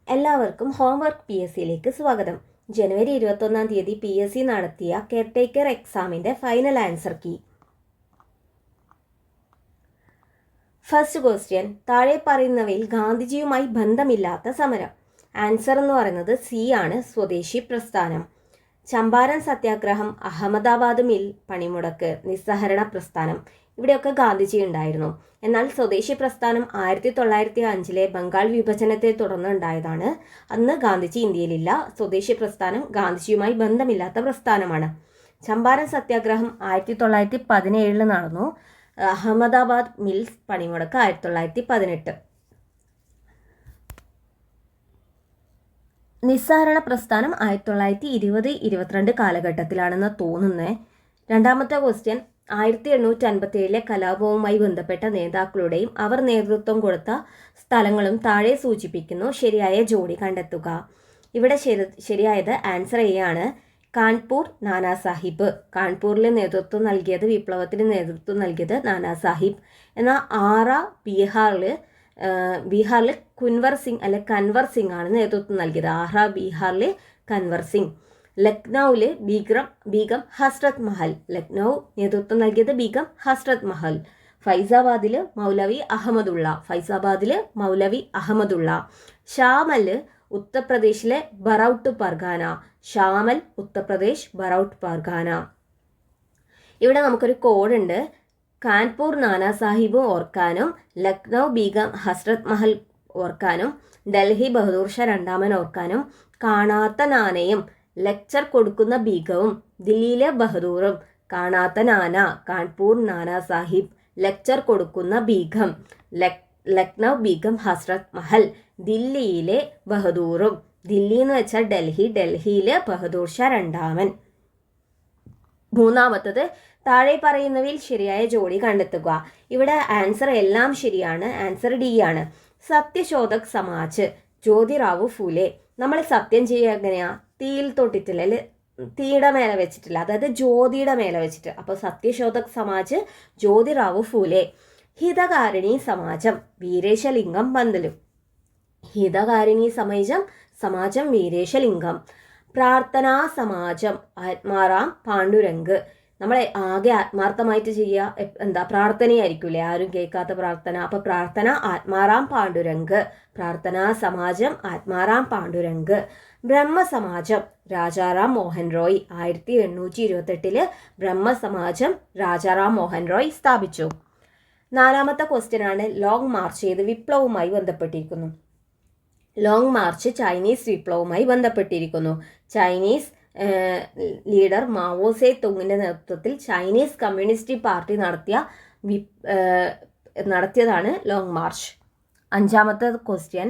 എല്ലാവർക്കും ഹോംവർക്ക് PSCയിലേക്ക് സ്വാഗതം. ജനുവരി 21-ാം തീയതി PSC നടത്തിയ കെയർടേക്കർ എക്സാമിൻ്റെ final answer key. First question, താഴെ പറയുന്നവയിൽ ഗാന്ധിജിയുമായി ബന്ധമില്ലാത്ത സമരം. ആൻസർ എന്ന് പറയുന്നത് സി ആണ്, സ്വദേശി പ്രസ്ഥാനം. ചമ്പാരൻ സത്യാഗ്രഹം, അഹമ്മദാബാദ് മിൽ പണിമുടക്ക്, നിസ്സഹരണ പ്രസ്ഥാനം, ഇവിടെയൊക്കെ ഗാന്ധിജി ഉണ്ടായിരുന്നു. എന്നാൽ സ്വദേശി പ്രസ്ഥാനം 1905 ബംഗാൾ വിഭജനത്തെ തുടർന്ന് ഉണ്ടായതാണ്. അന്ന് ഗാന്ധിജി ഇന്ത്യയിലില്ല. സ്വദേശി പ്രസ്ഥാനം ഗാന്ധിജിയുമായി ബന്ധമില്ലാത്ത പ്രസ്ഥാനമാണ്. ചമ്പാരൻ സത്യാഗ്രഹം 1917 നടന്നു. അഹമ്മദാബാദ് മിൽസ് പണിമുടക്ക് 1918. നിസ്സഹരണ പ്രസ്ഥാനം 1920-22 കാലഘട്ടത്തിലാണെന്ന് തോന്നുന്നത്. രണ്ടാമത്തെ ക്വസ്റ്റ്യൻ, 1857 കലാപവുമായി ബന്ധപ്പെട്ട നേതാക്കളുടെയും അവർ നേതൃത്വം കൊടുത്ത സ്ഥലങ്ങളും താഴെ സൂചിപ്പിക്കുന്നു. ശരിയായ ജോഡി കണ്ടെത്തുക. ഇവിടെ ശരിയായത് ആൻസർ എ ആണ്. കാൺപൂർ, നാനാ സാഹിബ്. കാൺപൂരിൽ നേതൃത്വം നൽകിയത്, വിപ്ലവത്തിന് നേതൃത്വം നൽകിയത് നാനാ സാഹിബ്. എന്നാൽ ബീഹാറിൽ കുൻവർ സിംഗ് അല്ലെ കൻവർ സിംഗ് ആണ് നേതൃത്വം നൽകിയത്. ബീഹാറിൽ കൻവർ സിംഗ്. ലക്നൌവിൽ ബീഗം ഹസ്രത് മഹൽ. ലക്നൗ നേതൃത്വം നൽകിയത് ബീഗം ഹസ്രത് മഹൽ. ഫൈസാബാദിൽ മൗലവി അഹമ്മദുള്ള. ഷാമൽ ഉത്തർപ്രദേശിലെ ബറൌട്ട് പർഗാന. ഇവിടെ നമുക്കൊരു കോഡുണ്ട്. കാൺപൂർ നാനാ സാഹിബ് ഓർക്കാനും ലക്നൗ ബീഗം ഹസ്രത് മഹൽ ഓർക്കാനും ഡൽഹി ബഹദൂർ ഷാ രണ്ടാമൻ ഓർക്കാനും കാണാത്ത നാനയും ലെക്ചർ കൊടുക്കുന്ന ബീഗവും ദില്ലിയിലെ ബഹദൂറും. കാണാത്ത നാന കാൺപൂർ നാനാ സാഹിബ്, ലെക്ചർ കൊടുക്കുന്ന ബീഗം ലക്നൗ ബീഗം ഹസ്രത് മഹൽ, ദില്ലിയിലെ ബഹദൂറും. ദില്ലി എന്ന് വെച്ചാൽ ഡൽഹിയിലെ ബഹദൂർ ഷാ രണ്ടാമൻ. മൂന്നാമത്തത്, താഴെ പറയുന്നവയിൽ ശരിയായ ജോഡി കണ്ടെത്തുക. ഇവിടെ ആൻസർ എല്ലാം ശരിയാണ്. ആൻസർ ഡി ആണ്. സത്യശോധക് സമാജ്, ജ്യോതിറാവു ഫൂലെ. നമ്മൾ സത്യം ചെയ്യുക എങ്ങനെയാ? തീയിൽ തൊട്ടിട്ടില്ല, അല്ലെ തീയുടെ മേലെ വെച്ചിട്ടില്ല, അതായത് ജ്യോതിയുടെ മേലെ വെച്ചിട്ട്. അപ്പോൾ സത്യശോധക് സമാജ്, ജ്യോതിറാവു ഫൂലെ. ഹിതകാരിണി സമാജം, വീരേശലിംഗം പന്തലു. ഹിതകാരിണി സമാജം വീരേശലിംഗം. പ്രാർത്ഥനാ സമാജം, ആത്മാറാം പാണ്ഡുരംഗ്. നമ്മളെ ആകെ ആത്മാർത്ഥമായിട്ട് ചെയ്യുക പ്രാർത്ഥനയായിരിക്കൂലേ, ആരും കേൾക്കാത്ത പ്രാർത്ഥന. അപ്പൊ പ്രാർത്ഥന ആത്മാറാം പാണ്ഡുരംഗ്. പ്രാർത്ഥനാ സമാജം ആത്മാറാം പാണ്ഡുരംഗ്. ബ്രഹ്മസമാജം രാജാറാം മോഹൻ റോയ്. 1828 ബ്രഹ്മസമാജം രാജാറാം മോഹൻ റോയ് സ്ഥാപിച്ചു. നാലാമത്തെ ക്വസ്റ്റ്യൻ ആണ്, ലോങ് മാർച്ച് ചെയ്ത് വിപ്ലവവുമായി ബന്ധപ്പെട്ടിരിക്കുന്നു. ലോങ് മാർച്ച് ചൈനീസ് വിപ്ലവവുമായി ബന്ധപ്പെട്ടിരിക്കുന്നു. ചൈനീസ് ലീഡർ മാവോ സേ തുങ്ങിൻ്റെ നേതൃത്വത്തിൽ ചൈനീസ് കമ്മ്യൂണിസ്റ്റ് പാർട്ടി നടത്തിയതാണ് ലോങ് മാർച്ച്. അഞ്ചാമത്തെ ക്വസ്റ്റ്യൻ,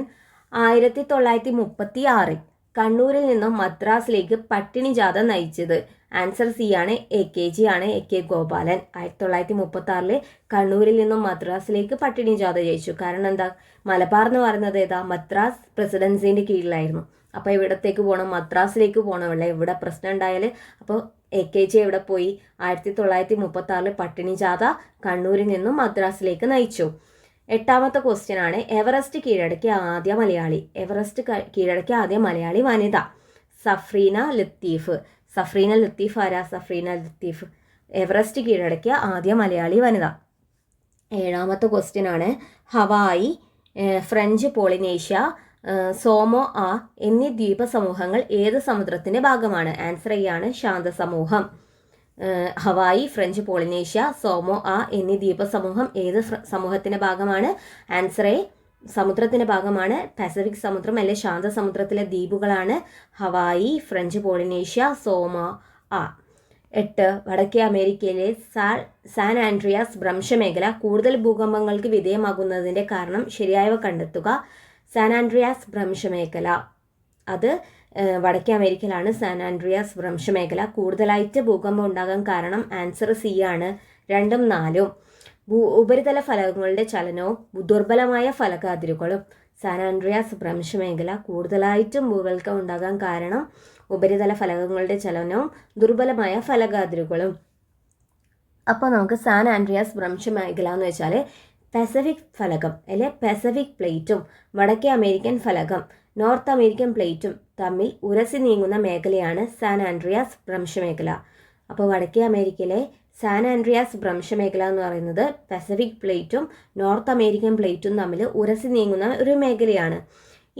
1936 കണ്ണൂരിൽ നിന്നും മദ്രാസിലേക്ക് പട്ടിണി ജാഥ നയിച്ചത്. ആൻസർ സി ആണ്, AKG ആണ്, AK ഗോപാലൻ. 1936 കണ്ണൂരിൽ നിന്നും മദ്രാസിലേക്ക് പട്ടിണി ജാഥ ജയിച്ചു. കാരണം എന്താ? മലബാർ എന്ന് പറയുന്നത് മദ്രാസ് പ്രസിഡൻസിൻ്റെ കീഴിലായിരുന്നു. അപ്പോൾ ഇവിടത്തേക്ക് പോകണം, മദ്രാസിലേക്ക് പോകണമല്ലേ. ഇവിടെ പ്രശ്നം ഉണ്ടായാൽ അപ്പോൾ AKG എവിടെ പോയി? 1936 പട്ടിണി ജാഥ കണ്ണൂരിൽ നിന്നും മദ്രാസിലേക്ക് നയിച്ചു. എട്ടാമത്തെ ക്വസ്റ്റ്യൻ ആണ്, എവറസ്റ്റ് കീഴടക്കിയ ആദ്യ മലയാളി വനിത. സഫ്രീന ലത്തീഫ്. ആരാ? സഫ്രീന ലത്തീഫ് എവറസ്റ്റ് കീഴടക്കിയ ആദ്യ മലയാളി വനിത. ഏഴാമത്തെ ക്വസ്റ്റ്യൻ ആണ്, ഹവായി, ഫ്രഞ്ച് പോളിനേഷ്യ, സോമോ എന്നീ ദ്വീപ സമൂഹങ്ങൾ ഏത് സമുദ്രത്തിന്റെ ഭാഗമാണ്? ആൻസർ എ ആണ്, ശാന്ത സമൂഹം. ഹവായി, ഫ്രഞ്ച് പോളിനേഷ്യ, സോമോ എന്നീ ദ്വീപ സമൂഹം ഏത് സമൂഹത്തിന്റെ ഭാഗമാണ്? ആൻസർ എ, സമുദ്രത്തിന്റെ ഭാഗമാണ്. പസഫിക് സമുദ്രം അല്ലെ ശാന്ത സമുദ്രത്തിലെ ദ്വീപുകളാണ് ഹവായി, ഫ്രഞ്ച് പോളിനേഷ്യ, സോമോ. 8 വടക്കേ അമേരിക്കയിലെ സാൻ ആൻഡ്രിയാസ് ഭ്രംശമേഖല കൂടുതൽ ഭൂകമ്പങ്ങൾക്ക് വിധേയമാകുന്നതിന്റെ കാരണം. ശരിയായവ കണ്ടെത്തുക. സാൻ ആൻഡ്രിയാസ് ഭ്രംശമേഖല, അത് വടക്കേ അമേരിക്കയിലാണ്. സാൻ ആൻഡ്രിയാസ് ഭ്രംശമേഖല കൂടുതലായിട്ട് ഭൂകമ്പം ഉണ്ടാകാൻ കാരണം. ആൻസർ സി ആണ്, 2ഉം 4ഉം. ഉപരിതല ഫലകങ്ങളുടെ ചലനവും ദുർബലമായ ഫലകാതിരുകളും. സാൻ ആൻഡ്രിയാസ് ഭ്രംശമേഖല കൂടുതലായിട്ടും ഭൂകമ്പം ഉണ്ടാകാൻ കാരണം ഉപരിതല ഫലകങ്ങളുടെ ചലനവും ദുർബലമായ ഫലകാതിരുകളും. അപ്പോൾ നമുക്ക് സാൻ ആൻഡ്രിയാസ് ഭ്രംശമേഖല എന്ന് വെച്ചാൽ പസഫിക് ഫലകം അല്ലെ പസഫിക് പ്ലേറ്റും വടക്കേ അമേരിക്കൻ ഫലകം നോർത്ത് അമേരിക്കൻ പ്ലേറ്റും തമ്മിൽ ഉരസി നീങ്ങുന്ന മേഖലയാണ് സാൻ ആൻഡ്രിയാസ് ഭ്രംശമേഖല. അപ്പോൾ വടക്കേ അമേരിക്കയിലെ സാൻ ആൻഡ്രിയാസ് ഭ്രംശമേഖല എന്ന് പറയുന്നത് പസഫിക് പ്ലേറ്റും നോർത്ത് അമേരിക്കൻ പ്ലേറ്റും തമ്മിൽ ഉരസി നീങ്ങുന്ന ഒരു മേഖലയാണ്.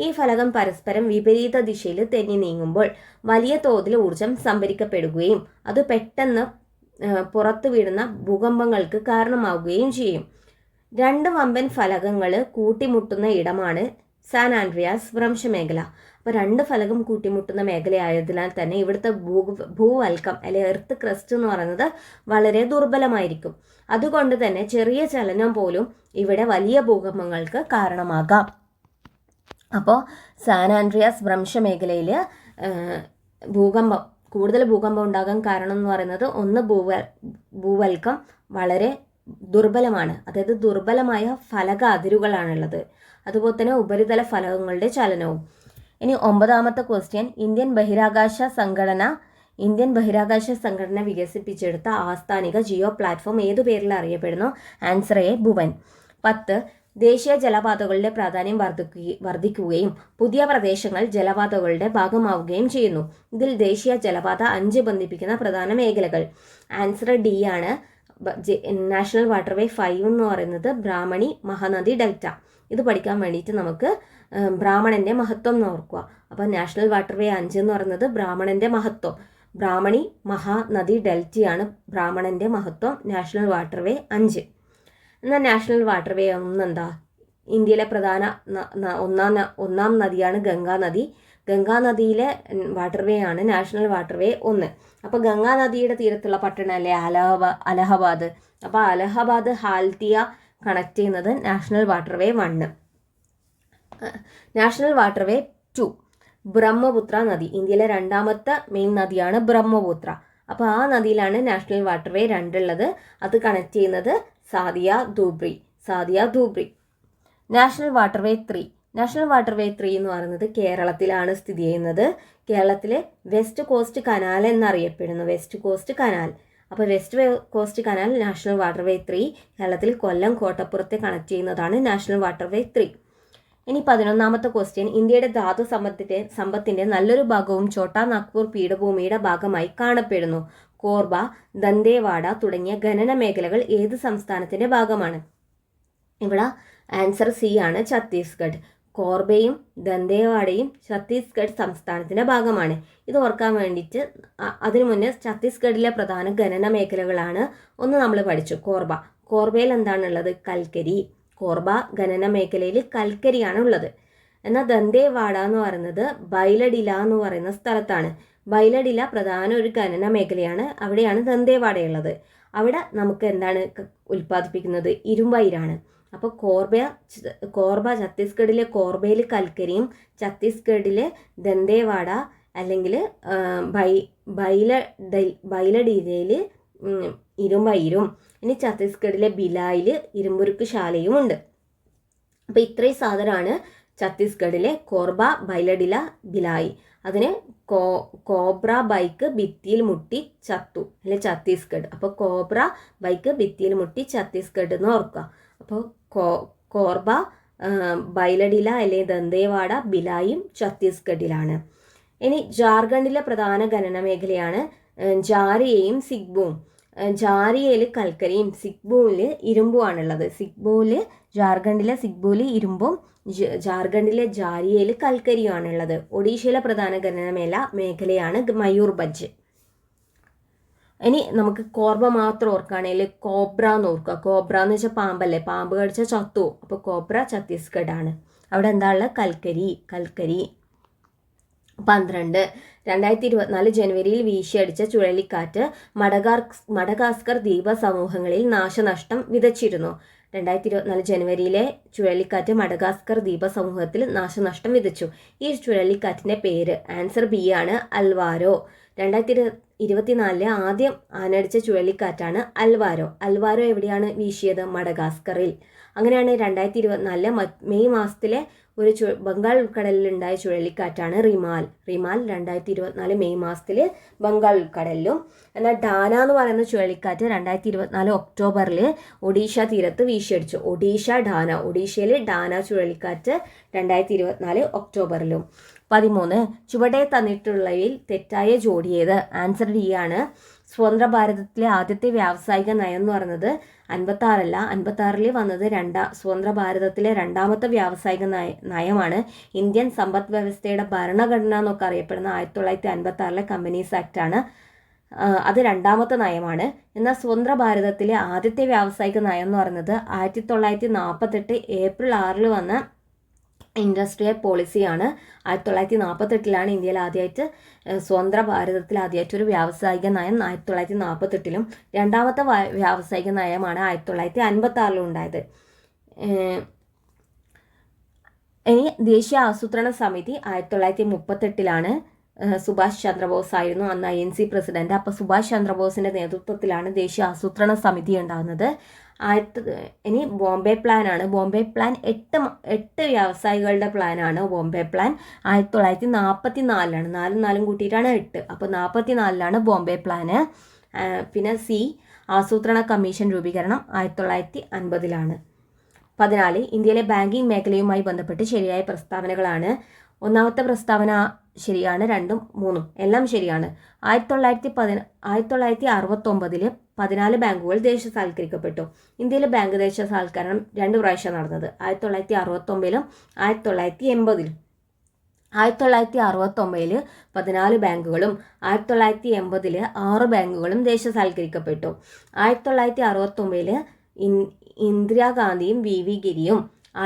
ഈ ഫലകം പരസ്പരം വിപരീത ദിശയിൽ തെന്നി നീങ്ങുമ്പോൾ വലിയ തോതിൽ ഊർജം സംഭരിക്കപ്പെടുകയും അത് പെട്ടെന്ന് പുറത്തു വീഴുന്ന ഭൂകമ്പങ്ങൾക്ക് കാരണമാവുകയും ചെയ്യും. രണ്ട് വമ്പൻ ഫലകങ്ങൾ കൂട്ടിമുട്ടുന്ന ഇടമാണ് സാൻ ആൻഡ്രിയാസ് ഭ്രംശമേഖല. അപ്പോൾ രണ്ട് ഫലകം കൂട്ടിമുട്ടുന്ന മേഖലയായതിനാൽ തന്നെ ഇവിടുത്തെ ഭൂവൽക്കം അല്ലെങ്കിൽ എർത്ത് ക്രസ്റ്റ് എന്ന് പറയുന്നത് വളരെ ദുർബലമായിരിക്കും. അതുകൊണ്ട് തന്നെ ചെറിയ ചലനം പോലും ഇവിടെ വലിയ ഭൂകമ്പങ്ങൾക്ക് കാരണമാകാം. അപ്പോൾ സാൻ ആൻഡ്രിയാസ് ഭ്രംശമേഖലയിൽ കൂടുതൽ ഭൂകമ്പം ഉണ്ടാകാൻ കാരണം എന്ന് പറയുന്നത് ഒന്ന് ഭൂവൽക്കം വളരെ ദുർബലമാണ്, അതായത് ദുർബലമായ ഫലക അതിരുകളാണുള്ളത്. അതുപോലെ തന്നെ ഉപരിതല ഫലകങ്ങളുടെ ചലനവും. ഇനി 9ാമത്തെ ക്വസ്റ്റ്യൻ, ഇന്ത്യൻ ബഹിരാകാശ സംഘടന വികസിപ്പിച്ചെടുത്ത ആസ്ഥാനിക ജിയോ പ്ലാറ്റ്ഫോം ഏതു പേരിൽ അറിയപ്പെടുന്നു? Answer A, Bhuvan. 10, ദേശീയ ജലപാതകളുടെ പ്രാധാന്യം വർദ്ധിക്കുകയും പുതിയ പ്രദേശങ്ങൾ ജലപാതകളുടെ ഭാഗമാവുകയും ചെയ്യുന്നു. ഇതിൽ ദേശീയ ജലപാത 5 ബന്ധിപ്പിക്കുന്ന പ്രധാന മേഖലകൾ. ആൻസർ ഡി ആണ്. നാഷണൽ വാട്ടർവേ 5 എന്ന് പറയുന്നത് ബ്രാഹ്മണി മഹാനദി ഡെൽറ്റ. ഇത് പഠിക്കാൻ വേണ്ടിയിട്ട് നമുക്ക് ബ്രാഹ്മണൻ്റെ മഹത്വം എന്ന് ഓർക്കുക. അപ്പോൾ നാഷണൽ വാട്ടർവേ 5 എന്ന് പറയുന്നത് ബ്രാഹ്മണൻ്റെ മഹത്വം. ബ്രാഹ്മണി മഹാനദി ഡെൽറ്റയാണ് ബ്രാഹ്മണൻ്റെ മഹത്വം. National waterway 5. എന്നാൽ നാഷണൽ വാട്ടർവേ 1 എന്താ? ഇന്ത്യയിലെ പ്രധാന ഒന്നാം നദിയാണ് ഗംഗാനദി. ഗംഗാനദിയിലെ വാട്ടർവേ ആണ് നാഷണൽ വാട്ടർവേ 1. അപ്പോൾ ഗംഗാനദിയുടെ തീരത്തുള്ള പട്ടണമല്ലേ അലഹബാദ്. അപ്പോൾ അലഹബാദ് ഹാൽദിയ കണക്ട് ചെയ്യുന്നത് national waterway 1. National waterway 2, Brahmaputra നദി. ഇന്ത്യയിലെ 2ാമത്തെ മെയിൻ നദിയാണ് ബ്രഹ്മപുത്ര. അപ്പോൾ ആ നദിയിലാണ് നാഷണൽ വാട്ടർവേ 2 ഉള്ളത്. അത് കണക്ട് ചെയ്യുന്നത് സാദിയ ധൂബ്രി. നാഷണൽ വാട്ടർവേ 3 എന്ന് പറയുന്നത് കേരളത്തിലാണ് സ്ഥിതി ചെയ്യുന്നത്. കേരളത്തിലെ വെസ്റ്റ് കോസ്റ്റ് കനാൽ എന്നറിയപ്പെടുന്നു. West coast canal. അപ്പോൾ west coast canal national waterway 3 കേരളത്തിൽ കൊല്ലം കോട്ടപ്പുറത്തെ കണക്ട് ചെയ്യുന്നതാണ് നാഷണൽ വാട്ടർവേ 3. ഇനി 11ാമത്തെ ക്വസ്റ്റ്യൻ, ഇന്ത്യയുടെ ധാതു സമ്പത്തിന്റെ നല്ലൊരു ഭാഗവും ഛോട്ടാ നാഗ്പൂർ പീഠഭൂമിയുടെ ഭാഗമായി കാണപ്പെടുന്നു. കോർബ, ദന്തേവാഡ തുടങ്ങിയ ഖനന മേഖലകൾ ഏത് സംസ്ഥാനത്തിന്റെ ഭാഗമാണ്? ഇവിടെ ആൻസർ സി ആണ്, ഛത്തീസ്ഗഡ്. കോർബയും ദന്തേവാഡയും ഛത്തീസ്ഗഡ് സംസ്ഥാനത്തിന്റെ ഭാഗമാണ്. ഇത് ഓർക്കാൻ വേണ്ടിയിട്ട് അതിനു മുന്നേ ഛത്തീസ്ഗഡിലെ പ്രധാന ഖനന മേഖലകളാണ് ഒന്ന് നമ്മൾ പഠിച്ചു. കോർബയിൽ എന്താണുള്ളത്? കൽക്കരി. കോർബ ഖനന മേഖലയിൽ കൽക്കരിയാണ് ഉള്ളത്. എന്നാൽ ദന്തേവാഡ എന്ന് പറയുന്നത് ബൈലഡില എന്ന് പറയുന്ന സ്ഥലത്താണ്. ബൈലഡില പ്രധാന ഒരു ഖനന മേഖലയാണ്. അവിടെയാണ് ദന്തേവാഡയുള്ളത്. അവിടെ നമുക്ക് എന്താണ് ഉൽപ്പാദിപ്പിക്കുന്നത്? ഇരുമ്പയിരാണ്. അപ്പോൾ കോർബ ഛത്തീസ്ഗഡിലെ കോർബയിൽ കൽക്കരിയും ഛത്തീസ്ഗഡിലെ ദന്തേവാഡ അല്ലെങ്കിൽ ബൈലഡിലയിൽ ഇരുമ്പയിരും. ഇനി ഛത്തീസ്ഗഡിലെ ബിലായിൽ ഇരുമ്പുരുക്ക് ശാലയും ഉണ്ട്. അപ്പോൾ ഇത്രയും സാധനമാണ് ഛത്തീസ്ഗഡിലെ കോർബ, ബൈലഡില, ബിലായി. അതിന് കോബ്ര ബൈക്ക് ഭിത്തിയിൽ മുട്ടി ചത്തു അല്ലെ ഛത്തീസ്ഗഡ്. അപ്പോൾ കോബ്ര ബൈക്ക് ഭിത്തിയിൽ മുട്ടി ഛത്തീസ്ഗഡ് എന്ന് ഓർക്കുക. അപ്പോൾ കോർബ, ബൈലഡില അല്ലെങ്കിൽ ദന്തേവാഡ, ബിലായും ഛത്തീസ്ഗഡിലാണ്. ഇനി ജാർഖണ്ഡിലെ പ്രധാന ഖനന മേഖലയാണ് ജാരിയയും സിഗ്ബുവും. ജാരിയയിൽ കൽക്കരിയും സിഗ്ബുവിൽ ഇരുമ്പുമാണുള്ളത്. ജാർഖണ്ഡിലെ സിഗ്ബുവിൽ ഇരുമ്പും ജാർഖണ്ഡിലെ ജാരിയയിൽ കൽക്കരിയുമാണുള്ളത്. ഒഡീഷയിലെ പ്രധാന ഖനന മേഖലയാണ് മയൂർഭഞ്ച്. ഇനി നമുക്ക് കോർബ മാത്രം ഓർക്കുകയാണെങ്കിൽ കോബ്ര എന്ന് ഓർക്കുക. കോബ്ര എന്ന് വെച്ചാൽ പാമ്പല്ലേ, പാമ്പ് കടിച്ച ചത്തു. അപ്പോൾ കോബ്ര ഛത്തീസ്ഗഡ് ആണ്. അവിടെ എന്താ ഉള്ളത്? കൽക്കരി. 12, 2024 ജനുവരിയിൽ വീശിയടിച്ച ചുഴലിക്കാറ്റ് മഡഗാസ്കർ ദ്വീപ സമൂഹങ്ങളിൽ നാശനഷ്ടം വിതച്ചിരുന്നു. 2024 ജനുവരിയിലെ ചുഴലിക്കാറ്റ് മഡഗാസ്കർ ദ്വീപ സമൂഹത്തിൽ നാശനഷ്ടം വിതച്ചു. ഈ ചുഴലിക്കാറ്റിന്റെ പേര് ആൻസർ ബി ആണ്, അൽവാരോ. 2024 ആദ്യം ആനടിച്ച ചുഴലിക്കാറ്റാണ് അൽവാരോ. അൽവാരോ എവിടെയാണ് വീശിയത്? മഡഗാസ്കറിൽ. അങ്ങനെയാണ് 2024 മെയ് മാസത്തിലെ ബംഗാൾ ഉൾക്കടലിലുണ്ടായ ചുഴലിക്കാറ്റാണ് റിമാൽ. 2024 മെയ് മാസത്തിൽ ബംഗാൾ ഉൾക്കടലിലും. എന്നാൽ ഡാന എന്ന് പറയുന്ന ചുഴലിക്കാറ്റ് 2024 ഒക്ടോബറിൽ ഒഡീഷ തീരത്ത് വീശിയടിച്ചു. ഒഡീഷയിൽ ഡാന ചുഴലിക്കാറ്റ് 2024 ഒക്ടോബറിലും. 13 ചുവടെ തന്നിട്ടുള്ളവയിൽ തെറ്റായ ജോഡിയേത്? ആൻസർ ഡി ആണ്. സ്വതന്ത്ര ഭാരതത്തിലെ ആദ്യത്തെ വ്യാവസായിക നയം എന്ന് പറയുന്നത് 56 വന്നത് സ്വതന്ത്ര ഭാരതത്തിലെ രണ്ടാമത്തെ വ്യാവസായിക നയമാണ്. ഇന്ത്യൻ സമ്പദ് വ്യവസ്ഥയുടെ ഭരണഘടന എന്നൊക്കെ അറിയപ്പെടുന്ന 1956 കമ്പനീസ് ആക്ട് ആണ്. അത് രണ്ടാമത്തെ നയമാണ്. എന്നാൽ സ്വതന്ത്ര ഭാരതത്തിലെ ആദ്യത്തെ വ്യാവസായിക നയം എന്ന് പറയുന്നത് 1948 ഏപ്രിൽ 6 വന്ന ഇൻഡസ്ട്രിയൽ പോളിസിയാണ്. 1948 ഇന്ത്യയിൽ ആദ്യമായിട്ട് സ്വതന്ത്ര ഭാരതത്തിൽ ആദ്യമായിട്ടൊരു വ്യാവസായിക നയം 1948. രണ്ടാമത്തെ വ്യാവസായിക നയമാണ് 1956 ഉണ്ടായത്. ഇനി ദേശീയ ആസൂത്രണ സമിതി 1938 സുഭാഷ് ചന്ദ്രബോസ് ആയിരുന്നു അന്ന് INC പ്രസിഡന്റ്. അപ്പോൾ സുഭാഷ് ചന്ദ്രബോസിന്റെ നേതൃത്വത്തിലാണ് ദേശീയ ആസൂത്രണ സമിതി ഉണ്ടാകുന്നത്. ഇനി ബോംബെ പ്ലാൻ ആണ്. ബോംബെ പ്ലാൻ 8 വ്യവസായികളുടെ പ്ലാനാണ്. ബോംബെ പ്ലാൻ 1944 4 കൂട്ടിയിട്ടാണ് 8. അപ്പോൾ 44 ബോംബെ പ്ലാന്. പിന്നെ സി ആസൂത്രണ കമ്മീഷൻ രൂപീകരണം 1950. 14 ഇന്ത്യയിലെ ബാങ്കിങ് മേഖലയുമായി ബന്ധപ്പെട്ട് ശരിയായ പ്രസ്താവനകളാണ്. ഒന്നാമത്തെ പ്രസ്താവന ശരിയാണ്, 2ഉം 3ഉം എല്ലാം ശരിയാണ്. 1969 14 ബാങ്കുകൾ ദേശസാൽക്കരിക്കപ്പെട്ടു. ഇന്ത്യയിലെ ബാങ്ക് ദേശസാൽക്കരണം 2 പ്രാവശ്യം നടന്നത്, 1969 1980. 1969 14 ബാങ്കുകളും 1980 6 ബാങ്കുകളും ദേശസാൽക്കരിക്കപ്പെട്ടു. 1969 ഇന്ദിരാഗാന്ധിയും VV ഗിരിയും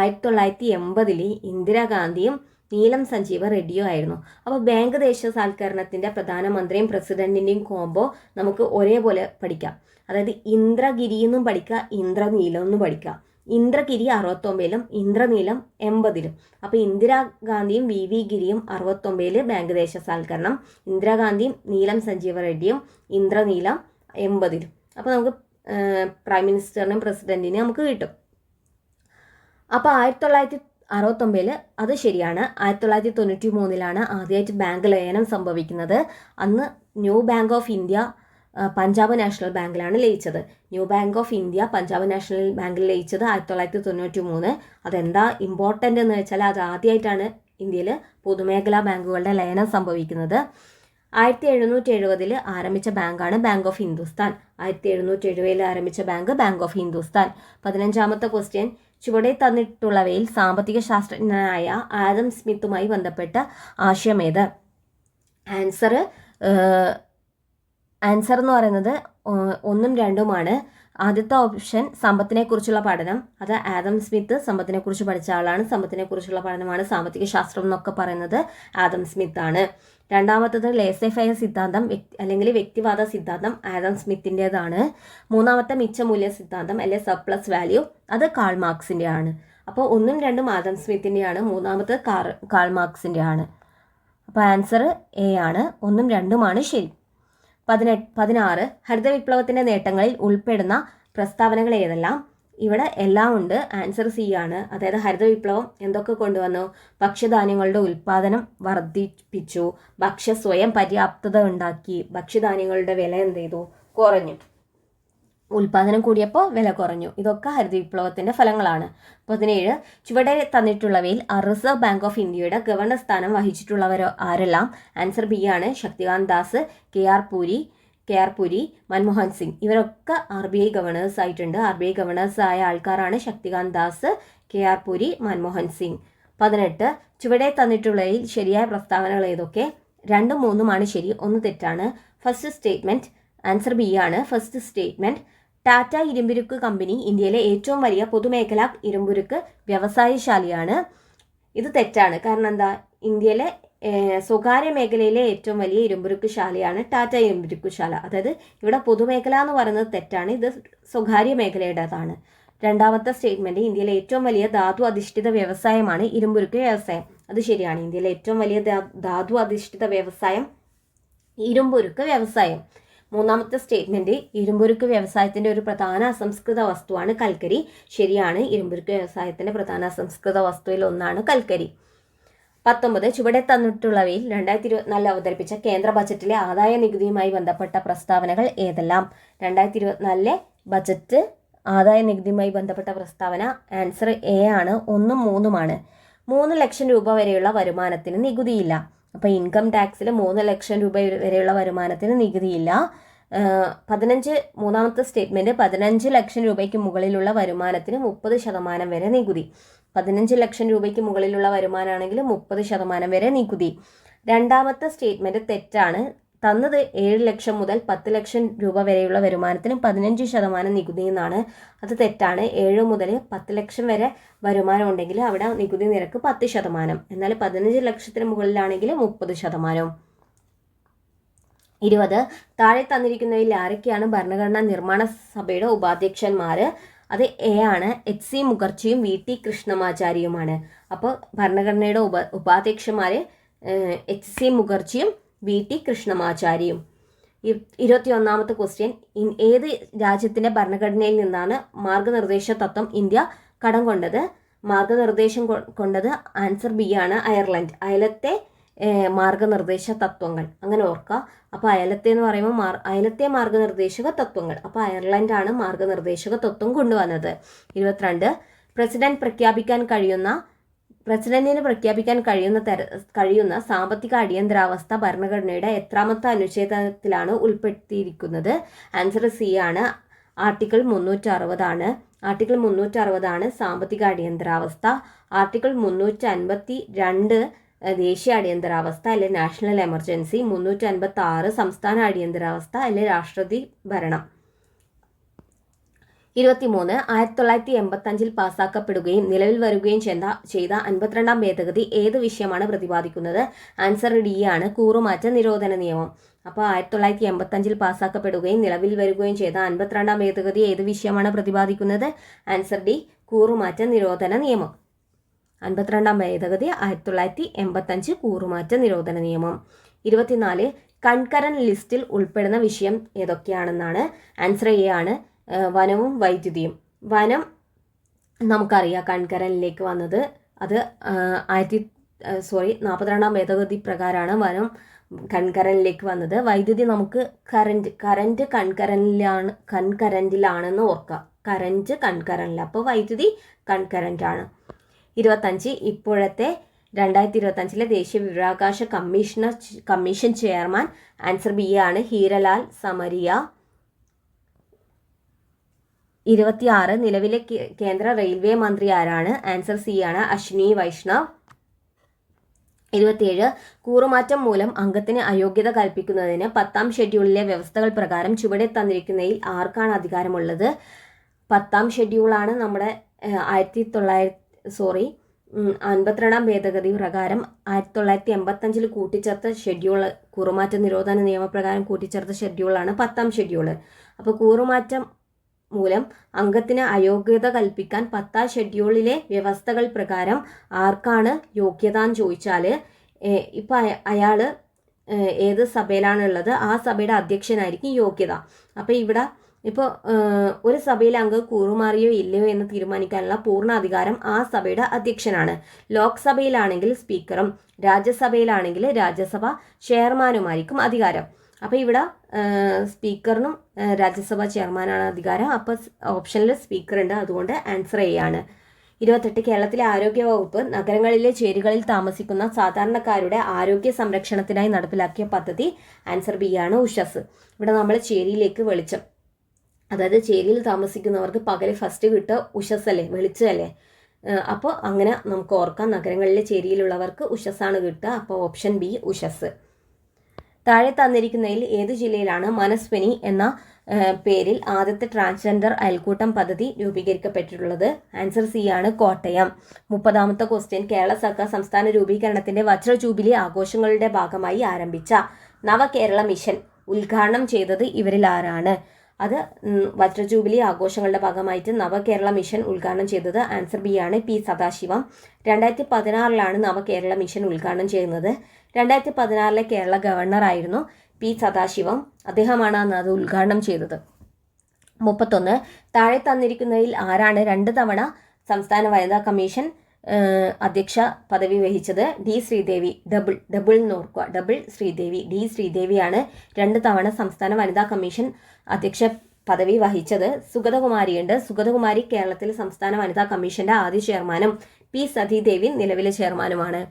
1980 ഇന്ദിരാഗാന്ധിയും നീലം സഞ്ജീവ റെഡ്ഡിയോ ആയിരുന്നു. അപ്പോൾ ബാങ്ക് ദേശസാൽക്കരണത്തിൻ്റെ പ്രധാനമന്ത്രിയും പ്രസിഡന്റിൻ്റെയും കോംബോ നമുക്ക് ഒരേപോലെ പഠിക്കാം. അതായത് ഇന്ദ്രഗിരി എന്നും പഠിക്കുക, ഇന്ദ്രനീലം എന്നും പഠിക്കുക. ഇന്ദ്രഗിരി 69 ഇന്ദ്രനീലം 80. അപ്പോൾ ഇന്ദിരാഗാന്ധിയും VV ഗിരിയും 69 ബാങ്ക് ദേശസാൽക്കരണം, ഇന്ദിരാഗാന്ധിയും നീലം സഞ്ജീവ റെഡ്ഡിയും ഇന്ദ്രനീലം 80. അപ്പോൾ നമുക്ക് പ്രൈം മിനിസ്റ്ററിനും പ്രസിഡന്റിനും നമുക്ക് കിട്ടും. അപ്പോൾ 1969 അത് ശരിയാണ്. 1993 ആദ്യമായിട്ട് ബാങ്ക് ലയനം സംഭവിക്കുന്നത്. അന്ന് new bank of India Punjab national ബാങ്കിലാണ് ലയിച്ചത്. New bank of India Punjab national ബാങ്കിൽ ലയിച്ചത് 1993. അതെന്താ ഇമ്പോർട്ടൻ്റ് എന്ന് വെച്ചാൽ അത് ആദ്യമായിട്ടാണ് ഇന്ത്യയിൽ പൊതുമേഖലാ ബാങ്കുകളുടെ ലയനം സംഭവിക്കുന്നത്. 1770 ആരംഭിച്ച ബാങ്കാണ് ബാങ്ക് ഓഫ് ഹിന്ദുസ്ഥാൻ. 1770 ആരംഭിച്ച ബാങ്ക് ഓഫ് ഹിന്ദുസ്ഥാൻ. 15ാമത്തെ ക്വസ്റ്റ്യൻ, ചുവടെ തന്നിട്ടുള്ളവയിൽ സാമ്പത്തിക ശാസ്ത്രജ്ഞനായ ആദം സ്മിത്തുമായി ബന്ധപ്പെട്ട ആശയമേത്? ആൻസർ എന്ന് പറയുന്നത് 1ഉം 2ഉമാണ്. ആദ്യത്തെ ഓപ്ഷൻ സമ്പത്തിനെക്കുറിച്ചുള്ള പഠനം, അത് ആദം സ്മിത്ത് സമ്പത്തിനെക്കുറിച്ച് പഠിച്ച ആളാണ്. സമ്പത്തിനെക്കുറിച്ചുള്ള പഠനമാണ് സാമ്പത്തിക ശാസ്ത്രം എന്നൊക്കെ പറയുന്നത് ആദം സ്മിത്ത് ആണ്. രണ്ടാമത്തത് ലേസെ ഫെയർ സിദ്ധാന്തം അല്ലെങ്കിൽ വ്യക്തിവാദ സിദ്ധാന്തം ആദം സ്മിത്തിൻ്റെതാണ്. മൂന്നാമത്തെ മിച്ചമൂല്യ സിദ്ധാന്തം അല്ലെ സർപ്ലസ് വാല്യൂ, അത് കാൾ മാർക്സിൻ്റെ ആണ്. അപ്പോൾ 1ഉം 2ഉം ആദം സ്മിത്തിൻ്റെയാണ്, മൂന്നാമത്തെ കാൾ മാർക്സിൻ്റെ ആണ്. അപ്പോൾ ആൻസർ എ ആണ്, 1ഉം 2ഉമാണ് ശരി. 16 ഹരിത വിപ്ലവത്തിൻ്റെ നേട്ടങ്ങളിൽ ഉൾപ്പെടുന്ന പ്രസ്താവനകൾ ഏതെല്ലാം? ഇവിടെ എല്ലാം ഉണ്ട്. ആൻസർ സി ആണ്. അതായത് ഹരിത വിപ്ലവം എന്തൊക്കെ കൊണ്ടുവന്നു? ഭക്ഷ്യധാന്യങ്ങളുടെ ഉൽപ്പാദനം വർദ്ധിപ്പിച്ചു, ഭക്ഷ്യ സ്വയം പര്യാപ്തത ഉണ്ടാക്കി, ഭക്ഷ്യധാന്യങ്ങളുടെ വില എന്ത് ചെയ്തു? കുറഞ്ഞു. ഉൽപ്പാദനം കൂടിയപ്പോൾ വില കുറഞ്ഞു. ഇതൊക്കെ ഹരിത വിപ്ലവത്തിൻ്റെ ഫലങ്ങളാണ്. 17 ചുവടെ തന്നിട്ടുള്ളവയിൽ റിസർവ് ബാങ്ക് ഓഫ് ഇന്ത്യയുടെ ഗവർണർ സ്ഥാനം വഹിച്ചിട്ടുള്ളവർ ആരെല്ലാം? ആൻസർ ബി ആണ്. ശക്തികാന്ത് ദാസ്, KR പുരി, മൻമോഹൻ സിംഗ്, ഇവരൊക്കെ RBI ഗവർണേഴ്സ് ആയിട്ടുണ്ട്. RBI ഗവർണേഴ്സ് ആയ ആൾക്കാരാണ് ശക്തികാന്ത് ദാസ്, KR പുരി, മൻമോഹൻ സിംഗ്. 18 ചുവടെ തന്നിട്ടുള്ളതിൽ ശരിയായ പ്രസ്താവനകൾ ഏതൊക്കെ? 2ഉം 3ഉമാണ് ശരി, 1 തെറ്റാണ്. ഫസ്റ്റ് സ്റ്റേറ്റ്മെന്റ്, ആൻസർ ബി ആണ്. ഫസ്റ്റ് സ്റ്റേറ്റ്മെന്റ്, ടാറ്റ ഇരുമ്പുരുക്ക് കമ്പനി ഇന്ത്യയിലെ ഏറ്റവും വലിയ പൊതുമേഖലാ ഇരുമ്പുരുക്ക് വ്യവസായശാലയാണ്. ഇത് തെറ്റാണ്. കാരണം എന്താ? ഇന്ത്യയിലെ സ്വകാര്യ മേഖലയിലെ ഏറ്റവും വലിയ ഇരുമ്പുരുക്ക് ശാലയാണ് ടാറ്റ ഇരുമ്പുരുക്ക് ശാല. അതായത് ഇവിടെ പൊതുമേഖല എന്ന് പറയുന്നത് തെറ്റാണ്, ഇത് സ്വകാര്യ മേഖലയുടേതാണ്. രണ്ടാമത്തെ സ്റ്റേറ്റ്മെന്റ്, ഇന്ത്യയിലെ ഏറ്റവും വലിയ ധാതു അധിഷ്ഠിത വ്യവസായമാണ് ഇരുമ്പുരുക്ക് വ്യവസായം. അത് ശരിയാണ്. ഇന്ത്യയിലെ ഏറ്റവും വലിയ ധാതു അധിഷ്ഠിത വ്യവസായം ഇരുമ്പുരുക്ക് വ്യവസായം. മൂന്നാമത്തെ സ്റ്റേറ്റ്മെന്റ്, ഇരുമ്പുരുക്ക് വ്യവസായത്തിന്റെ ഒരു പ്രധാന അസംസ്കൃത വസ്തുവാണ് കൽക്കരി. ശരിയാണ്, ഇരുമ്പുരുക്ക് വ്യവസായത്തിന്റെ പ്രധാന അസംസ്കൃത വസ്തുവിൽ ഒന്നാണ് കൽക്കരി. 19 ചുവടെ തന്നിട്ടുള്ളവയിൽ 2024 അവതരിപ്പിച്ച കേന്ദ്ര ബജറ്റിലെ ആദായ നികുതിയുമായി ബന്ധപ്പെട്ട പ്രസ്താവനകൾ ഏതെല്ലാം? 2024 ബജറ്റ് ആദായ നികുതിയുമായി ബന്ധപ്പെട്ട പ്രസ്താവന ആൻസർ എ ആണ്. 1ഉം 3ഉമാണ്. 3 ലക്ഷം രൂപ വരെയുള്ള വരുമാനത്തിന് നികുതിയില്ല. അപ്പോൾ ഇൻകം ടാക്സിൽ 3 ലക്ഷം രൂപ വരെയുള്ള വരുമാനത്തിന് നികുതിയില്ല. 15 മൂന്നാമത്തെ സ്റ്റേറ്റ്മെന്റ്, 15 ലക്ഷം രൂപയ്ക്ക് മുകളിലുള്ള വരുമാനത്തിന് 30% വരെ നികുതി. 15 ലക്ഷം രൂപയ്ക്ക് മുകളിലുള്ള വരുമാനമാണെങ്കിൽ 30% വരെ നികുതി. രണ്ടാമത്തെ സ്റ്റേറ്റ്മെന്റ് തെറ്റാണ്. തന്നത് 7 ലക്ഷം മുതൽ 10 ലക്ഷം രൂപ വരെയുള്ള വരുമാനത്തിന് 15% നികുതി എന്നാണ്. അത് തെറ്റാണ്. 7 മുതൽ 10 ലക്ഷം വരെ വരുമാനം ഉണ്ടെങ്കിൽ അവിടെ നികുതി നിരക്ക് 10%. എന്നാൽ 15 ലക്ഷത്തിന് മുകളിലാണെങ്കിൽ 30%. 20 താഴെ തന്നിരിക്കുന്നവയിൽ ആരൊക്കെയാണ് ഭരണഘടനാ നിർമ്മാണ സഭയുടെ ഉപാധ്യക്ഷന്മാർ? അത് എ ആണ്. HC മുഖർജിയും VT കൃഷ്ണമാചാരിയുമാണ്. അപ്പോൾ ഭരണഘടനയുടെ ഉപാധ്യക്ഷന്മാർ HC മുഖർജിയും VT കൃഷ്ണമാചാരിയും. 21ാമത്തെ ക്വസ്റ്റ്യൻ, ഏത് രാജ്യത്തിന്റെ ഭരണഘടനയിൽ നിന്നാണ് മാർഗനിർദ്ദേശ തത്വം ഇന്ത്യ കടം കൊണ്ടത്? മാർഗനിർദ്ദേശം കൊണ്ടത് ആൻസർ ബി ആണ്, അയർലൻഡ്. അയലത്തെ മാർഗനിർദ്ദേശ തത്വങ്ങൾ അങ്ങനെ ഓർക്കുക. അപ്പോൾ അയലത്തെ എന്ന് പറയുമ്പോൾ അയലത്തെ മാർഗനിർദ്ദേശക തത്വങ്ങൾ. അപ്പോൾ അയർലൻഡാണ് മാർഗനിർദ്ദേശക തത്വം കൊണ്ടുവന്നത്. 22 പ്രസിഡന്റിന് പ്രഖ്യാപിക്കാൻ കഴിയുന്ന സാമ്പത്തിക അടിയന്തരാവസ്ഥ ഭരണഘടനയുടെ എത്രാമത്തെ അനുച്ഛേദത്തിലാണ് ഉൾപ്പെടുത്തിയിരിക്കുന്നത്? ആൻസർ സി ആണ്, ആർട്ടിക്കിൾ 360 ആണ്. ആർട്ടിക്കിൾ 360 ആണ് സാമ്പത്തിക അടിയന്തരാവസ്ഥ. ആർട്ടിക്കിൾ 352 ദേശീയ അടിയന്തരാവസ്ഥ അല്ലെ നാഷണൽ എമർജൻസി. 356 സംസ്ഥാന അടിയന്തരാവസ്ഥ അല്ലെ രാഷ്ട്രപതി ഭരണം. 23 1985 പാസ്സാക്കപ്പെടുകയും നിലവിൽ വരികയും ചെയ്ത 52ാം ഭേദഗതി ഏത് വിഷയമാണ് പ്രതിപാദിക്കുന്നത്? ആൻസർ ഡി ആണ്, കൂറുമാറ്റ നിരോധന നിയമം. അപ്പോൾ 1985 പാസ്സാക്കപ്പെടുകയും നിലവിൽ വരികയും ചെയ്ത 52ാം ഭേദഗതി ഏത് വിഷയമാണ് പ്രതിപാദിക്കുന്നത്? ആൻസർ ഡി, കൂറുമാറ്റ നിരോധന നിയമം. 52ാം ഭേദഗതി 1985 കൂറുമാറ്റ നിരോധന നിയമം. 24 കൺകറന്റ് ലിസ്റ്റിൽ ഉൾപ്പെടുന്ന വിഷയം ഏതൊക്കെയാണെന്നാണ്? ആൻസർ എ ആണ്, വനവും വൈദ്യുതിയും. വനം നമുക്കറിയാം കൺകറന്റിലേക്ക് വന്നത്. അത് 42ാം ഭേദഗതി പ്രകാരമാണ് വനം കൺകറന്റിലേക്ക് വന്നത്. വൈദ്യുതി നമുക്ക് കറന്റ് കൺകറന്റിലാണെന്ന് ഓർക്കുക. കറന്റ് കൺകറന്റിൽ, അപ്പോൾ വൈദ്യുതി കൺകറന്റ് ആണ്. 25 ഇപ്പോഴത്തെ 2025 ദേശീയ വിവരാവകാശ കമ്മീഷൻ ചെയർമാൻ ആൻസർ ബി ആണ്, ഹീരലാൽ സമരിയ. 26 നിലവിലെ കേന്ദ്ര റെയിൽവേ മന്ത്രി ആരാണ്? ആൻസർ സി ആണ്, അശ്വിനി വൈഷ്ണവ്. 27 കൂറുമാറ്റം മൂലം അംഗത്തിന് അയോഗ്യത കൽപ്പിക്കുന്നതിന് 10ാം ഷെഡ്യൂളിലെ വ്യവസ്ഥകൾ പ്രകാരം ചുവടെ തന്നിരിക്കുന്നതിൽ ആർക്കാണ് അധികാരമുള്ളത്? 10ാം ഷെഡ്യൂളാണ് നമ്മുടെ 52ാം ഭേദഗതി പ്രകാരം 1985 കൂട്ടിച്ചേർത്ത ഷെഡ്യൂൾ, കൂറുമാറ്റ നിരോധന നിയമപ്രകാരം കൂട്ടിച്ചേർത്ത ഷെഡ്യൂളാണ് 10ാം ഷെഡ്യൂൾ. അപ്പോൾ കൂറുമാറ്റം മൂലം അംഗത്തിന് അയോഗ്യത കൽപ്പിക്കാൻ 10ാം ഷെഡ്യൂളിലെ വ്യവസ്ഥകൾ പ്രകാരം ആർക്കാണ് യോഗ്യത എന്ന് ചോദിച്ചാൽ, ഇപ്പം അയാൾ ഏത് സഭയിലാണുള്ളത് ആ സഭയുടെ അധ്യക്ഷനായിരിക്കും യോഗ്യത. അപ്പോൾ ഇവിടെ ഇപ്പോൾ ഒരു സഭയിലെ അംഗം കൂറുമാറിയോ ഇല്ലയോ എന്ന് തീരുമാനിക്കാനുള്ള പൂർണ്ണ അധികാരം ആ സഭയുടെ അധ്യക്ഷനാണ്. ലോക്സഭയിലാണെങ്കിൽ സ്പീക്കറും രാജ്യസഭയിലാണെങ്കിൽ രാജ്യസഭ ചെയർമാനുമായിരിക്കും അധികാരം. അപ്പോൾ ഇവിടെ സ്പീക്കറിനും രാജ്യസഭ ചെയർമാനാണ് അധികാരം. അപ്പോൾ ഓപ്ഷനിൽ സ്പീക്കർ ഉണ്ട്, അതുകൊണ്ട് ആൻസർ എ ആണ്. 28 കേരളത്തിലെ ആരോഗ്യവകുപ്പ് നഗരങ്ങളിലെ ചേരികളിൽ താമസിക്കുന്ന സാധാരണക്കാരുടെ ആരോഗ്യ സംരക്ഷണത്തിനായി നടപ്പിലാക്കിയ പദ്ധതി ആൻസർ ബി ആണ്, ഉഷസ്. ഇവിടെ നമ്മൾ ചേരിയിലേക്ക് വെളിച്ചം, അതായത് ചേരിയിൽ താമസിക്കുന്നവർക്ക് പകൽ ഫസ്റ്റ് കിട്ടുക ഉഷസ് അല്ലേ, വെളിച്ചമല്ലേ. അപ്പോൾ അങ്ങനെ നമുക്ക് ഓർക്കാം, നഗരങ്ങളിലെ ചേരിയിലുള്ളവർക്ക് ഉഷസ്സാണ് കിട്ടുക. അപ്പോൾ ഓപ്ഷൻ ബി ഉഷസ്. താഴെ തന്നിരിക്കുന്നതിൽ ഏത് ജില്ലയിലാണ് മനസ്വിനി എന്ന പേരിൽ ആദ്യത്തെ ട്രാൻസ്ജെൻഡർ അയൽക്കൂട്ടം പദ്ധതി രൂപീകരിക്കപ്പെട്ടിട്ടുള്ളത്? ആൻസർ സി ആണ്, കോട്ടയം. 30ാമത്തെ ക്വസ്റ്റ്യൻ, കേരള സർക്കാർ സംസ്ഥാന രൂപീകരണത്തിന്റെ വജ്ര ജൂബിലി ആഘോഷങ്ങളുടെ ഭാഗമായി ആരംഭിച്ച നവകേരള മിഷൻ ഉദ്ഘാടനം ചെയ്തത് ഇവരിൽ ആരാണ്? അത് വജ്ര ജൂബിലി ആഘോഷങ്ങളുടെ ഭാഗമായിട്ട് നവകേരള മിഷൻ ഉദ്ഘാടനം ചെയ്തത് ആൻസർ ബി ആണ്, പി സദാശിവം. 2016 നവകേരള മിഷൻ ഉദ്ഘാടനം ചെയ്യുന്നത്. 2016 കേരള ഗവർണറായിരുന്നു പി സദാശിവം, അദ്ദേഹമാണ് അന്ന് അത് ഉദ്ഘാടനം ചെയ്തത്. 31 താഴെ തന്നിരിക്കുന്നതിൽ ആരാണ് 2 തവണ സംസ്ഥാന വനിതാ കമ്മീഷൻ അധ്യക്ഷ പദവി വഹിച്ചത്? ഡി ശ്രീദേവി. ഡബിൾ നോർക്കുക, ഡബിൾ ശ്രീദേവി. ഡി ശ്രീദേവിയാണ് 2 തവണ സംസ്ഥാന വനിതാ കമ്മീഷൻ അധ്യക്ഷ പദവി വഹിച്ചത്. സുഗതകുമാരിയുണ്ട്. സുഗതകുമാരി കേരളത്തിലെ സംസ്ഥാന വനിതാ കമ്മീഷന്റെ ആദ്യ ചെയർമാനും പി സതീദേവി നിലവിലെ ചെയർമാനുമാണ്.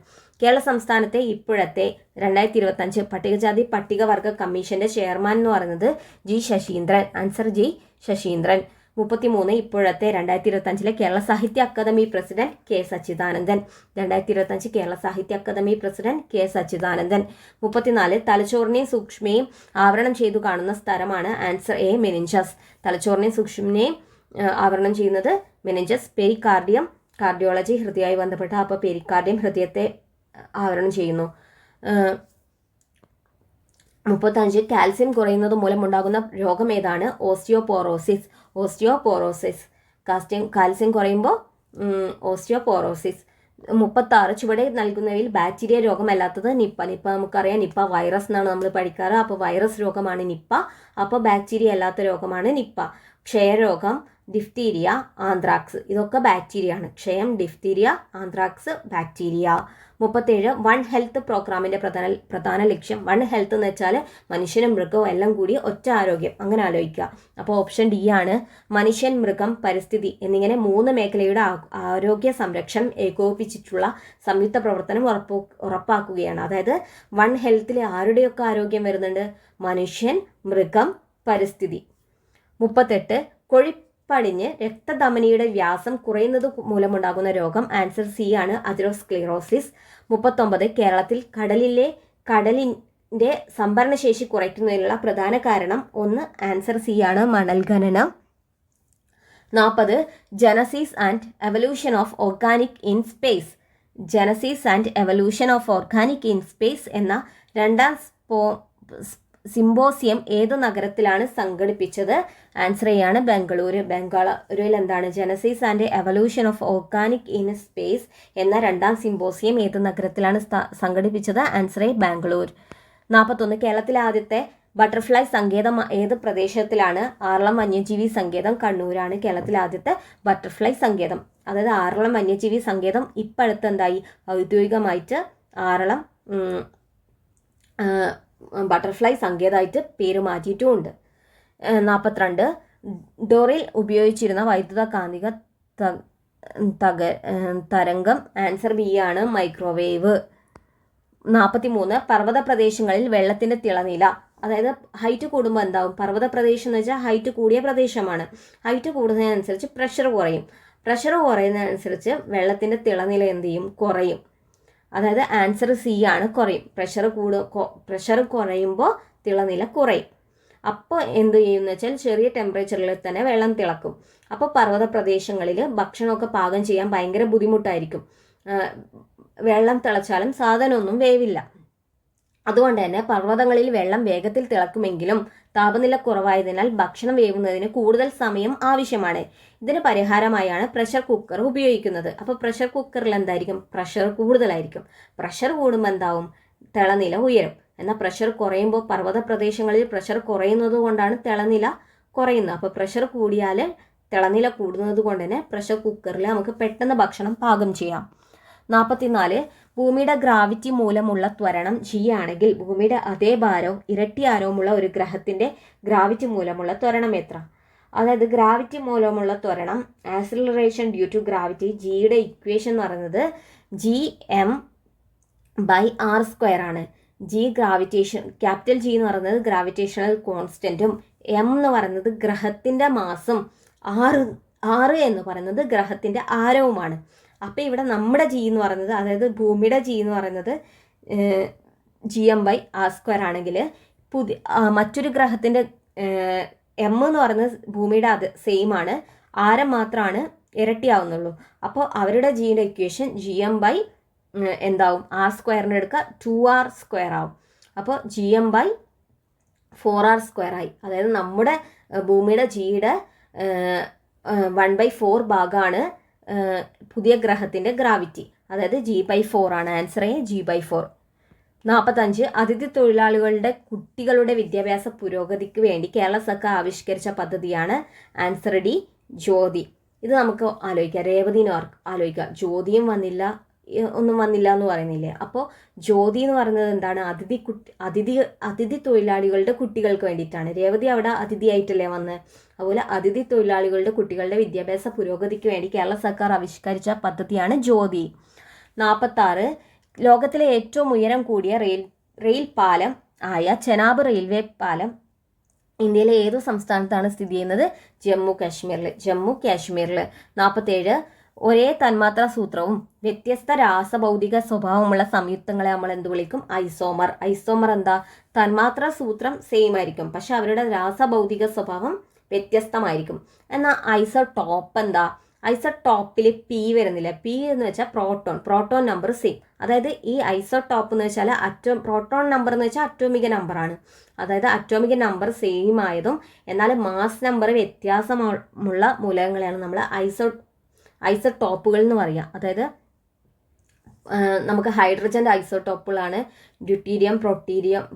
കേരള സംസ്ഥാനത്തെ ഇപ്പോഴത്തെ 2025 പട്ടികജാതി പട്ടികവർഗ കമ്മീഷന്റെ ചെയർമാൻ എന്ന് പറയുന്നത് G Saseendran. Answer G Saseendran. 33 ഇപ്പോഴത്തെ 2025 Kerala Sahitya academy president K Sachidanandan. 2025 Kerala Sahitya academy president K Sachidanandan. 34 തലച്ചോറിനെയും സൂക്ഷ്മയും ആവരണം ചെയ്തു കാണുന്ന സ്ഥലമാണ്. Answer A meninges. തലച്ചോറിനെയും സൂക്ഷ്മനെയും ആവരണം ചെയ്യുന്നത് മെനിഞ്ചസ്. പെരികാർഡിയം കാർഡിയോളജി ഹൃദയവുമായി ബന്ധപ്പെട്ട, അപ്പോൾ പെരികാർഡിയം ഹൃദയത്തെ ആവരണം ചെയ്യുന്നു. 35 കാൽസ്യം കുറയുന്നത് മൂലമുണ്ടാകുന്ന രോഗം ഏതാണ്? ഓസ്റ്റിയോപോറോസിസ്. ഓസ്റ്റിയോപോറോസിസ്. കാൽസ്യം കുറയുമ്പോൾ ഓസ്റ്റിയോപോറോസിസ്. 36 ചുവടെ നൽകുന്നവയിൽ ബാക്ടീരിയ രോഗമല്ലാത്തത് നിപ്പ. നമുക്കറിയാം, നിപ്പ വൈറസ് എന്നാണ് നമ്മൾ പഠിക്കാറ്. അപ്പോൾ വൈറസ് രോഗമാണ് നിപ്പ. അപ്പോൾ ബാക്ടീരിയ അല്ലാത്ത രോഗമാണ് നിപ്പ. ക്ഷയരോഗം, ഡിഫ്തീരിയ, ആന്ത്രാക്സ്, ഇതൊക്കെ ബാക്ടീരിയ ആണ്. ക്ഷയം, diphtheria, anthrax bacteria. 37 one health പ്രോഗ്രാമിന്റെ പ്രധാന ലക്ഷ്യം. വൺ ഹെൽത്ത് എന്ന് വെച്ചാൽ മനുഷ്യനും മൃഗവും എല്ലാം കൂടി ഒറ്റ ആരോഗ്യം, അങ്ങനെ ആലോചിക്കുക. അപ്പോൾ ഓപ്ഷൻ ഡി ആണ്. മനുഷ്യൻ, മൃഗം, പരിസ്ഥിതി എന്നിങ്ങനെ 3 മേഖലയുടെ ആരോഗ്യ സംരക്ഷണം ഏകോപിപ്പിച്ചിട്ടുള്ള സംയുക്ത പ്രവർത്തനം ഉറപ്പാക്കുകയാണ്. അതായത് വൺ ഹെൽത്തിൽ ആരുടെയൊക്കെ ആരോഗ്യം വരുന്നുണ്ട്? മനുഷ്യൻ, മൃഗം, പരിസ്ഥിതി. 38 കൊഴുപ്പടിഞ്ഞ് രക്തധമനിയുടെ വ്യാസം കുറയുന്നത് മൂലമുണ്ടാകുന്ന രോഗം. ആൻസർ സി ആണ്, അതിറോസ്ക്ലിറോസിസ്. 39 കേരളത്തിൽ കടലിന്റെ സംഭരണശേഷി കുറയ്ക്കുന്നതിനുള്ള പ്രധാന കാരണം. 1 ആൻസർ സി ആണ്, മണൽ ഖനനം. 40 Genesis and evolution of organic in space. Genesis and evolution of organic in space എന്ന 2ാം സിംബോസിയം ഏത് നഗരത്തിലാണ് സംഘടിപ്പിച്ചത്? ആൻസർ എ ആണ്, ബംഗളൂരു. ബംഗളൂരുവിൽ എന്താണ് Genesis and evolution of organic in space എന്ന 2ാം സിംബോസിയം ഏത് നഗരത്തിലാണ് സംഘടിപ്പിച്ചത്? Answer A, Bangalore. 41 കേരളത്തിലെ ആദ്യത്തെ ബട്ടർഫ്ലൈ സങ്കേതം ഏത് പ്രദേശത്തിലാണ്? ആറളം വന്യജീവി സങ്കേതം, കണ്ണൂരാണ് കേരളത്തിലെ ആദ്യത്തെ ബട്ടർഫ്ലൈ സങ്കേതം. അതായത് ആറളം വന്യജീവി സങ്കേതം ഇപ്പോഴത്തെ എന്തായി ഔദ്യോഗികമായിട്ട് ആറളം ബട്ടർഫ്ലൈ സങ്കേതമായിട്ട് പേര് മാറ്റിയിട്ടുമുണ്ട്. 42 ഡോറിൽ ഉപയോഗിച്ചിരുന്ന വൈദ്യുത കാന്തിക തരംഗം. ആൻസർ ബി ആണ്, മൈക്രോവേവ്. 43 പർവ്വത പ്രദേശങ്ങളിൽ വെള്ളത്തിന്റെ തിളനില. അതായത് ഹൈറ്റ് കൂടുമ്പോൾ എന്താവും? പർവ്വത പ്രദേശം എന്ന് വെച്ചാൽ ഹൈറ്റ് കൂടിയ പ്രദേശമാണ്. ഹൈറ്റ് കൂടുന്നതിനനുസരിച്ച് പ്രഷർ കുറയും. പ്രഷർ കുറയുന്നതിനനുസരിച്ച് വെള്ളത്തിന്റെ തിളനില എന്ത് ചെയ്യും? കുറയും. അതായത് ആൻസർ സി ആണ്, കുറയും. പ്രഷർ കുറയുമ്പോൾ തിളനില കുറയും. അപ്പോൾ എന്ത് ചെയ്യുമെന്ന് വെച്ചാൽ ചെറിയ ടെമ്പറേച്ചറിൽ തന്നെ വെള്ളം തിളക്കും. അപ്പോൾ പർവ്വത പ്രദേശങ്ങളിൽ ഭക്ഷണമൊക്കെ പാകം ചെയ്യാൻ ഭയങ്കര ബുദ്ധിമുട്ടായിരിക്കും. വെള്ളം തിളച്ചാലും സാധനമൊന്നും വേവില്ല. അതുകൊണ്ട് തന്നെ പർവ്വതങ്ങളിൽ വെള്ളം വേഗത്തിൽ തിളക്കുമെങ്കിലും താപനില കുറവായതിനാൽ ഭക്ഷണം വേവുന്നതിന് കൂടുതൽ സമയം ആവശ്യമാണ്. ഇതിന് പരിഹാരമായാണ് പ്രഷർ കുക്കർ ഉപയോഗിക്കുന്നത്. അപ്പോൾ പ്രഷർ കുക്കറിൽ എന്തായിരിക്കും? പ്രഷർ കൂടുതലായിരിക്കും. പ്രഷർ കൂടുമ്പോൾ എന്താവും? തിളനില ഉയരും. എന്നാൽ പ്രഷർ കുറയുമ്പോൾ പർവ്വത പ്രദേശങ്ങളിൽ പ്രഷർ കുറയുന്നത് കൊണ്ടാണ് തിളനില കുറയുന്നത്. അപ്പോൾ പ്രഷർ കൂടിയാൽ തിളനില കൂടുന്നത് കൊണ്ട് തന്നെ പ്രഷർ കുക്കറിൽ നമുക്ക് പെട്ടെന്ന് ഭക്ഷണം പാകം ചെയ്യാം. 44 ഭൂമിയുടെ ഗ്രാവിറ്റി മൂലമുള്ള ത്വരണം ജി ആണെങ്കിൽ ഭൂമിയുടെ അതേ ഭാരവും ഇരട്ടി ആരവുമുള്ള ഒരു ഗ്രഹത്തിന്റെ ഗ്രാവിറ്റി മൂലമുള്ള ത്വരണം എത്ര? അതായത് ഗ്രാവിറ്റി മൂലമുള്ള ത്വരണം, ആക്സിലറേഷൻ ഡ്യൂ ടു ഗ്രാവിറ്റി, ജിയുടെ ഇക്വേഷൻ എന്ന് പറയുന്നത് Gm/r² ആണ്. ജി ഗ്രാവിറ്റേഷൻ, ക്യാപിറ്റൽ ജി എന്ന് പറയുന്നത് ഗ്രാവിറ്റേഷണൽ കോൺസ്റ്റന്റും എം എന്ന് പറയുന്നത് ഗ്രഹത്തിന്റെ മാസും 6 എന്ന് പറയുന്നത് ഗ്രഹത്തിന്റെ ആരവുമാണ്. അപ്പോൾ ഇവിടെ നമ്മുടെ ജി എന്ന് പറയുന്നത്, അതായത് ഭൂമിയുടെ ജി എന്ന് പറയുന്നത് Gm/r² ആണെങ്കിൽ മറ്റൊരു ഗ്രഹത്തിൻ്റെ എം എന്ന് പറയുന്നത് ഭൂമിയുടെ അത് സെയിം ആണ്, ആരം മാത്രമാണ് ഇരട്ടിയാവുന്നുള്ളൂ. അപ്പോൾ അവരുടെ ജിയുടെ ഇക്വേഷൻ Gm/ എന്താവും? r² എടുക്കുക, 2r² ആവും. അപ്പോൾ Gm/4r² ആയി. അതായത് നമ്മുടെ ഭൂമിയുടെ ജിയുടെ 1/4 ഭാഗമാണ് പുതിയ ഗ്രഹത്തിൻ്റെ ഗ്രാവിറ്റി. അതായത് G/4 ആണ്. Answer A, G/4. 45 അതിഥി തൊഴിലാളികളുടെ കുട്ടികളുടെ വിദ്യാഭ്യാസ പുരോഗതിക്ക് വേണ്ടി കേരള സർക്കാർ ആവിഷ്കരിച്ച പദ്ധതിയാണ് ആൻസർ ഡി ജ്യോതി. ഇത് നമുക്ക് ആലോചിക്കാം, രേവതിനെ ആലോചിക്കാം, ജ്യോതിയും വന്നില്ല, ഒന്നും വന്നില്ല എന്ന് പറയുന്നില്ലേ. അപ്പോൾ ജ്യോതി എന്ന് പറയുന്നത് എന്താണ്, അതിഥി തൊഴിലാളികളുടെ കുട്ടികൾക്ക് വേണ്ടിയിട്ടാണ്. രേവതി അവിടെ അതിഥിയായിട്ടല്ലേ വന്ന്. അതുപോലെ അതിഥി തൊഴിലാളികളുടെ കുട്ടികളുടെ വിദ്യാഭ്യാസ പുരോഗതിക്ക് വേണ്ടി കേരള സർക്കാർ ആവിഷ്കരിച്ച പദ്ധതിയാണ് ജ്യോതി. 46 ലോകത്തിലെ ഏറ്റവും ഉയരം കൂടിയ റെയിൽ പാലം ആയ ചെനാബ് റെയിൽവേ പാലം ഇന്ത്യയിലെ ഏതു സംസ്ഥാനത്താണ് സ്ഥിതി ചെയ്യുന്നത്, ജമ്മു കാശ്മീരിൽ. 47 ഒരേ തന്മാത്രാ സൂത്രവും വ്യത്യസ്ത രാസഭൗതിക സ്വഭാവമുള്ള സംയുക്തങ്ങളെ നമ്മൾ എന്ത് വിളിക്കും, ഐസോമർ എന്താ, തന്മാത്രാ സൂത്രം സെയിം ആയിരിക്കും, പക്ഷെ അവരുടെ രാസഭൗതിക സ്വഭാവം വ്യത്യസ്തമായിരിക്കും. എന്നാൽ ഐസോടോപ്പ് എന്താ, ഐസോടോപ്പിൽ പി വരുന്നില്ല. പി എന്ന് വെച്ചാൽ പ്രോട്ടോൺ നമ്പർ സെയിം. അതായത് ഈ ഐസോടോപ്പ് എന്ന് വെച്ചാൽ പ്രോട്ടോൺ നമ്പർ എന്ന് വെച്ചാൽ അറ്റോമിക നമ്പറാണ്. അതായത് അറ്റോമിക നമ്പർ സെയിം ആയതും എന്നാൽ മാസ് നമ്പർ വ്യത്യാസമുള്ള മൂലകങ്ങളെയാണ് നമ്മൾ ഐസോടോപ്പുകൾ എന്ന് പറയുക. അതായത് നമുക്ക് ഹൈഡ്രജൻ്റെ ഐസോടോപ്പുകളാണ് ഡ്യൂട്ടീരിയം,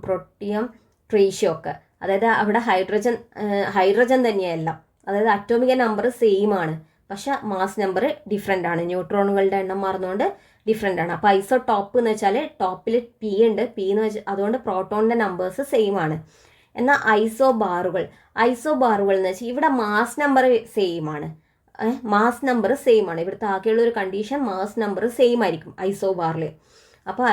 പ്രോട്ടിയം, ട്രീഷ്യം ഒക്കെ. അതായത് അവിടെ ഹൈഡ്രജൻ തന്നെയല്ല. അതായത് അറ്റോമിക നമ്പർ സെയിം ആണ്, പക്ഷെ മാസ് നമ്പർ ഡിഫറെൻ്റ് ആണ്. ന്യൂട്രോണുകളുടെ എണ്ണം മാറുന്നതുകൊണ്ട് ഡിഫറെൻ്റ് ആണ്. അപ്പോൾ ഐസോടോപ്പ് എന്ന് വെച്ചാൽ ടോപ്പിൽ പി ഉണ്ട്, പി എന്ന് വെച്ചാൽ അതുകൊണ്ട് പ്രോട്ടോണിൻ്റെ നമ്പേഴ്സ് സെയിം ആണ്. എന്നാൽ ഐസോബാറുകൾ എന്ന് വെച്ചാൽ ഇവിടെ മാസ് നമ്പർ സെയിം ആണ്. ഇവിടുത്തെ ആകെയുള്ള ഒരു കണ്ടീഷൻ മാസ് നമ്പർ സെയിം ആയിരിക്കും ഐസോബാറിൽ. അപ്പോൾ